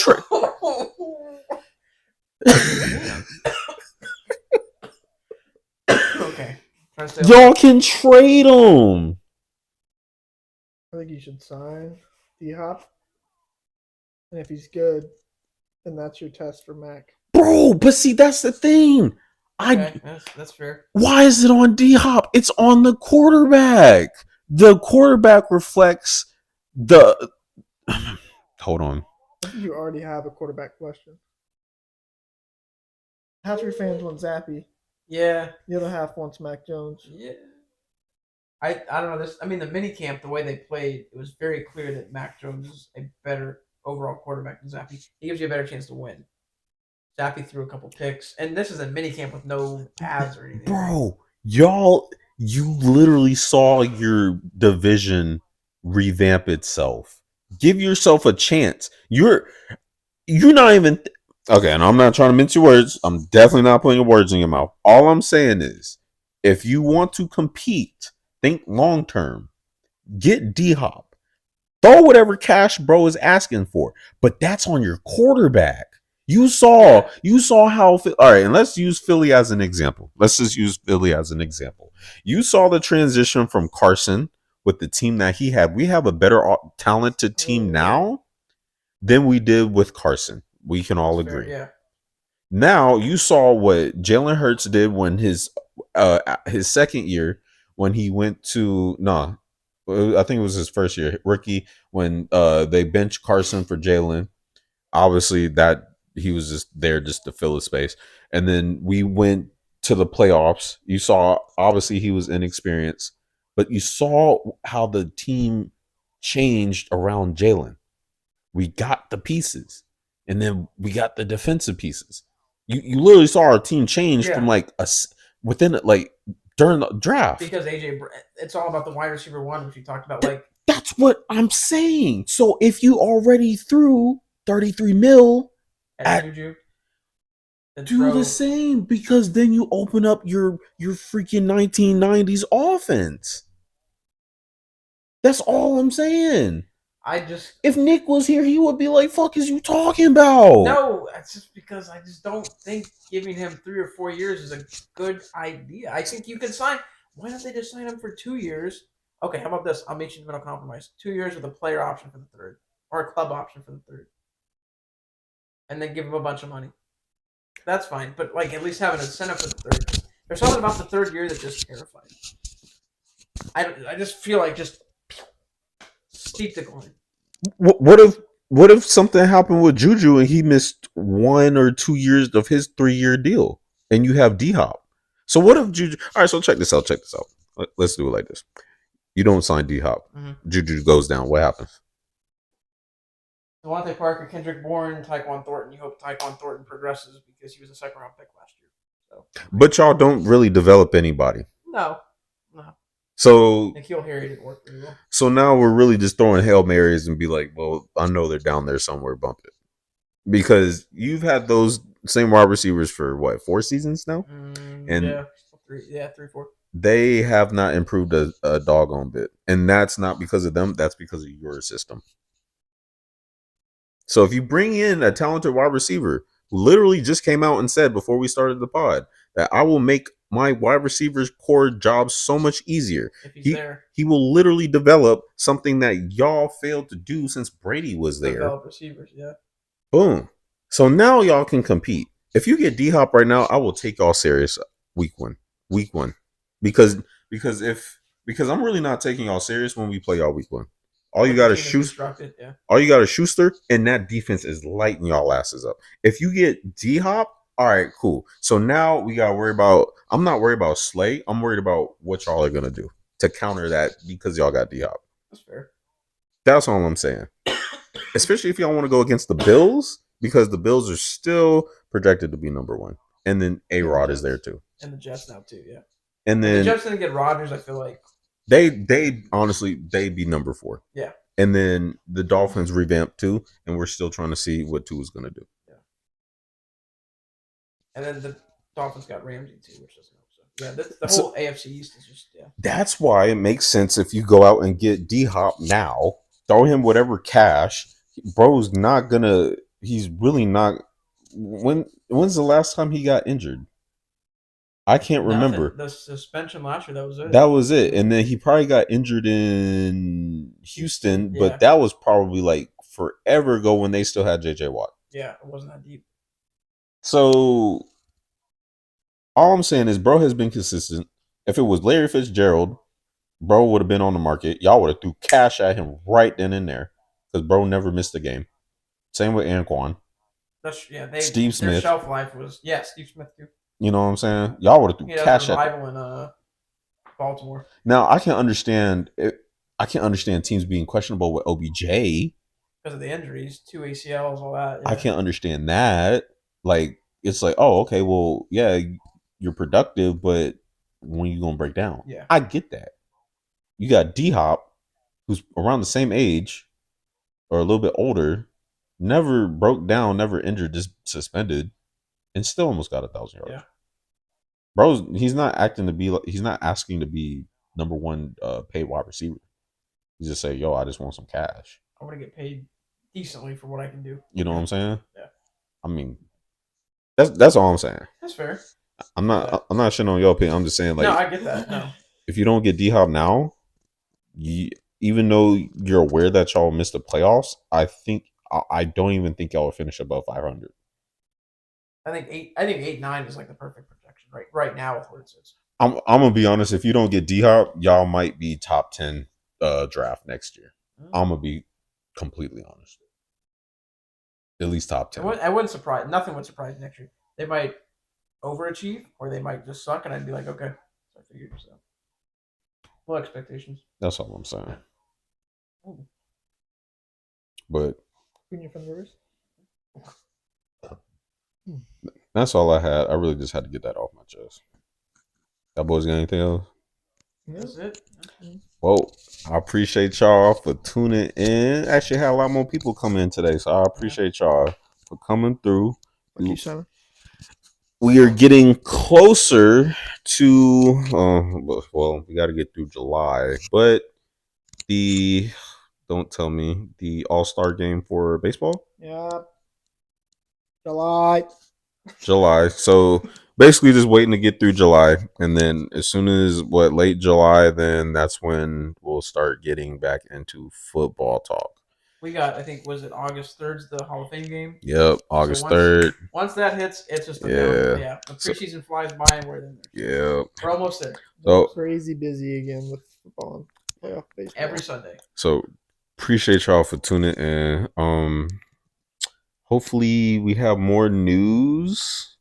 Speaker 1: okay.
Speaker 2: Y'all can trade them.
Speaker 3: I think you should sign D-Hop. And if he's good, then that's your test for Mac.
Speaker 2: Bro, but see, that's the thing.
Speaker 1: Okay, that's fair.
Speaker 2: Why is it on D-Hop? It's on the quarterback. The quarterback reflects the... Hold on.
Speaker 3: I think you already have a quarterback question. Half your fans want Zappy.
Speaker 1: Yeah.
Speaker 3: The other half wants Mac Jones.
Speaker 1: Yeah. I don't know this. I mean, the mini camp, the way they played, it was very clear that Mac Jones is a better overall quarterback than Zappy. He gives you a better chance to win. Zappy threw a couple picks, and this is a mini camp with no pads or anything.
Speaker 2: Bro, you literally saw your division revamp itself. Give yourself a chance. You're not even okay. And I'm not trying to mince your words. I'm definitely not putting words in your mouth. All I'm saying is, if you want to compete. Think long term. Get D-Hop. Throw whatever cash bro is asking for. But that's on your quarterback. You saw how all right, and let's use Philly as an example. Let's just use Philly as an example. You saw the transition from Carson with the team that he had. We have a better talented team now than we did with Carson. We can all agree.
Speaker 1: Fair, yeah.
Speaker 2: Now you saw what Jalen Hurts did when his second year. When he went to I think it was his first year rookie when they benched Carson for Jalen. Obviously, that he was just there just to fill his space. And then we went to the playoffs. You saw obviously he was inexperienced, but you saw how the team changed around Jalen. We got the pieces, and then we got the defensive pieces. You literally saw our team change from within during the draft.
Speaker 1: Because it's all about the wide receiver one, which we talked about.
Speaker 2: That's what I'm saying. So if you already threw 33 mil at Juju, do the same, because then you open up your freaking 1990s offense. That's all I'm saying. If Nick was here, he would be like, "Fuck, is you talking about?"
Speaker 1: No, that's just because I just don't think giving him 3 or 4 years is a good idea. I think you can sign. Why don't they just sign him for 2 years? Okay, how about this? I'll meet you in the middle compromise. 2 years with a player option for the third, or a club option for the third, and then give him a bunch of money. That's fine, but at least have an incentive for the third. There's something about the third year that just terrifies. I just feel like just steep decline.
Speaker 2: What if something happened with Juju and he missed 1 or 2 years of his 3-year deal, and you have D-Hop? So what if Juju? All right, so check this out. Let's do it like this. You don't sign D-Hop. Mm-hmm. Juju goes down. What happens?
Speaker 1: Devontae Parker, Kendrick Bourne, Tyquan Thornton. You hope Tyquan Thornton progresses because he was a second-round pick last year. So,
Speaker 2: but y'all don't really develop anybody.
Speaker 1: No.
Speaker 2: So
Speaker 1: Nikhil Harry didn't work very well.
Speaker 2: So now we're really just throwing Hail Marys and be like, well, I know they're down there somewhere, bump it. Because you've had those same wide receivers for what, 4 seasons now? And
Speaker 1: 3, 4.
Speaker 2: They have not improved a doggone bit. And that's not because of them, that's because of your system. So if you bring in a talented wide receiver who literally just came out and said before we started the pod that I will make my wide receivers core job so much easier.
Speaker 1: If he's there.
Speaker 2: He will literally develop something that y'all failed to do since Brady was there.
Speaker 1: Develop receivers, yeah.
Speaker 2: Boom. So now y'all can compete. If you get D-Hop right now, I will take y'all serious week one. Because I'm really not taking y'all serious when we play y'all week one. All you got is Schuster. Yeah. All you got is Schuster, and that defense is lighting y'all asses up. If you get D-Hop, all right, cool. So now we got to worry about – I'm not worried about Slay. I'm worried about what y'all are going to do to counter that because y'all got D-Hop.
Speaker 1: That's fair.
Speaker 2: That's all I'm saying. Especially if y'all want to go against the Bills, because the Bills are still projected to be number 1. And then A-Rod is there too.
Speaker 1: And the Jets now too, yeah.
Speaker 2: And then
Speaker 1: the Jets didn't get Rodgers, I feel like.
Speaker 2: They honestly, they'd be number 4.
Speaker 1: Yeah.
Speaker 2: And then the Dolphins revamped too, and we're still trying to see what Tua is going to do.
Speaker 1: Yeah. And then the Dolphins got Ramsey too, which doesn't help. So yeah, the whole AFC East is just
Speaker 2: That's why it makes sense if you go out and get D-Hop now, throw him whatever cash. Bro's not gonna. He's really not. When's the last time he got injured? I can't remember.
Speaker 1: The suspension last year, that was it.
Speaker 2: That was it. And then he probably got injured in Houston, but that was probably like forever ago when they still had JJ Watt.
Speaker 1: Yeah, it wasn't that deep.
Speaker 2: So all I'm saying is bro has been consistent. If it was Larry Fitzgerald, bro would have been on the market. Y'all would have threw cash at him right then and there because bro never missed a game. Same with Anquan.
Speaker 1: Steve Smith. Their shelf life was Steve Smith too.
Speaker 2: You know what I'm saying? Y'all would have threw cash at
Speaker 1: rival in Baltimore.
Speaker 2: Now I can understand teams being questionable with OBJ
Speaker 1: because of the injuries, 2 ACLs, all that. Yeah.
Speaker 2: I can't understand that. Like it's like, oh, okay, well, yeah, you're productive, but when you gonna break down?
Speaker 1: Yeah,
Speaker 2: I get that. You got D-Hop, who's around the same age or a little bit older, never broke down, never injured, just suspended. And still almost got 1,000 yards.
Speaker 1: Yeah,
Speaker 2: bro, he's not asking to be number 1 paid wide receiver. He's just saying, yo, I just want some cash.
Speaker 1: I want to get paid decently for what I can do.
Speaker 2: You know what I'm saying?
Speaker 1: Yeah.
Speaker 2: I mean, that's all I'm saying.
Speaker 1: That's fair.
Speaker 2: I'm not shitting on your opinion. I'm just saying, like,
Speaker 1: no, I get that. No,
Speaker 2: if you don't get D-Hop now, even though you're aware that y'all missed the playoffs, I don't even think y'all will finish above 500.
Speaker 1: I think 8-9 is like the perfect projection right now with what it says.
Speaker 2: I'm gonna be honest. If you don't get D-Hop, y'all might be top 10 draft next year. I'm gonna be completely honest. At least top 10.
Speaker 1: I wouldn't surprise. Nothing would surprise me next year. They might overachieve, or they might just suck, and I'd be like, okay, so I figured so. Low expectations.
Speaker 2: That's all I'm saying.
Speaker 1: Ooh.
Speaker 2: But that's all I had. I really just had to get that off my chest. That boys got anything else?
Speaker 1: That's it.
Speaker 2: Well, I appreciate y'all for tuning in. Actually, had a lot more people come in today, so I appreciate y'all for coming through.
Speaker 3: Thank you, Simon.
Speaker 2: We are getting closer to, well, we got to get through July, but don't tell me, the All-Star game for baseball?
Speaker 3: Yeah. July.
Speaker 2: So basically just waiting to get through July. And then as soon as late July, then that's when we'll start getting back into football talk.
Speaker 1: We got, I think, was it August 3rd's the Hall of Fame game?
Speaker 2: Yep, August 3rd.
Speaker 1: Once that hits, it's just a
Speaker 2: yeah.
Speaker 1: The preseason flies by and we're there.
Speaker 2: Yeah.
Speaker 1: We're almost there.
Speaker 2: So
Speaker 3: crazy busy again with football and playoff baseball.
Speaker 1: Every Sunday.
Speaker 2: So appreciate y'all for tuning in. Hopefully we have more news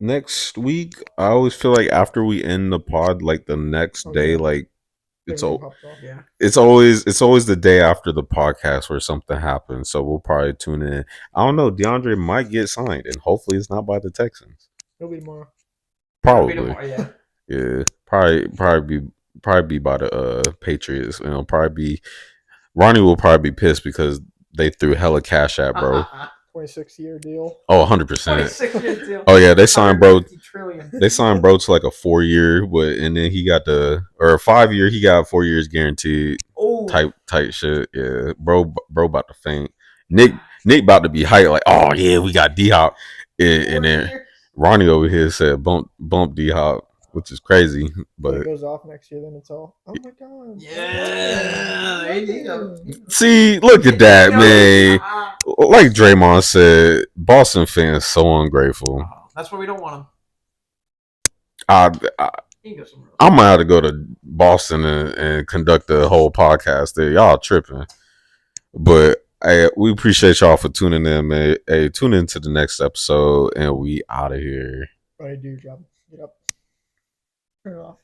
Speaker 2: next week. I always feel like after we end the pod, like the next day, like it's always the day after the podcast where something happens. So we'll probably tune in. I don't know. DeAndre might get signed, and hopefully it's not by the Texans.
Speaker 3: It'll be tomorrow.
Speaker 2: Probably.
Speaker 1: Yeah.
Speaker 2: Yeah. Probably be by the Patriots. Ronnie will probably be pissed because they threw hella cash at bro.
Speaker 3: 26-year deal.
Speaker 2: Oh, 100%.
Speaker 1: 26-year deal.
Speaker 2: Oh yeah, they signed bro.
Speaker 1: Trillion.
Speaker 2: They signed bro to like a 4-year, and then he got a 5-year. He got 4 years guaranteed. Type shit. Yeah, bro about to faint. Nick about to be hyped like, oh yeah, we got D Hop, and then Ronnie over here said bump D Hop, which is crazy. But
Speaker 3: if it goes off next year, then it's all, oh my god.
Speaker 1: Yeah. There you go.
Speaker 2: See, look at that, man. Like Draymond said, Boston fans so ungrateful.
Speaker 1: That's why we don't want him.
Speaker 2: I might have to go to Boston and conduct the whole podcast there. Y'all tripping. But hey, we appreciate y'all for tuning in, man. Hey, tune in to the next episode, and we out of here.
Speaker 3: All right, do your job. Get up. Turn it off.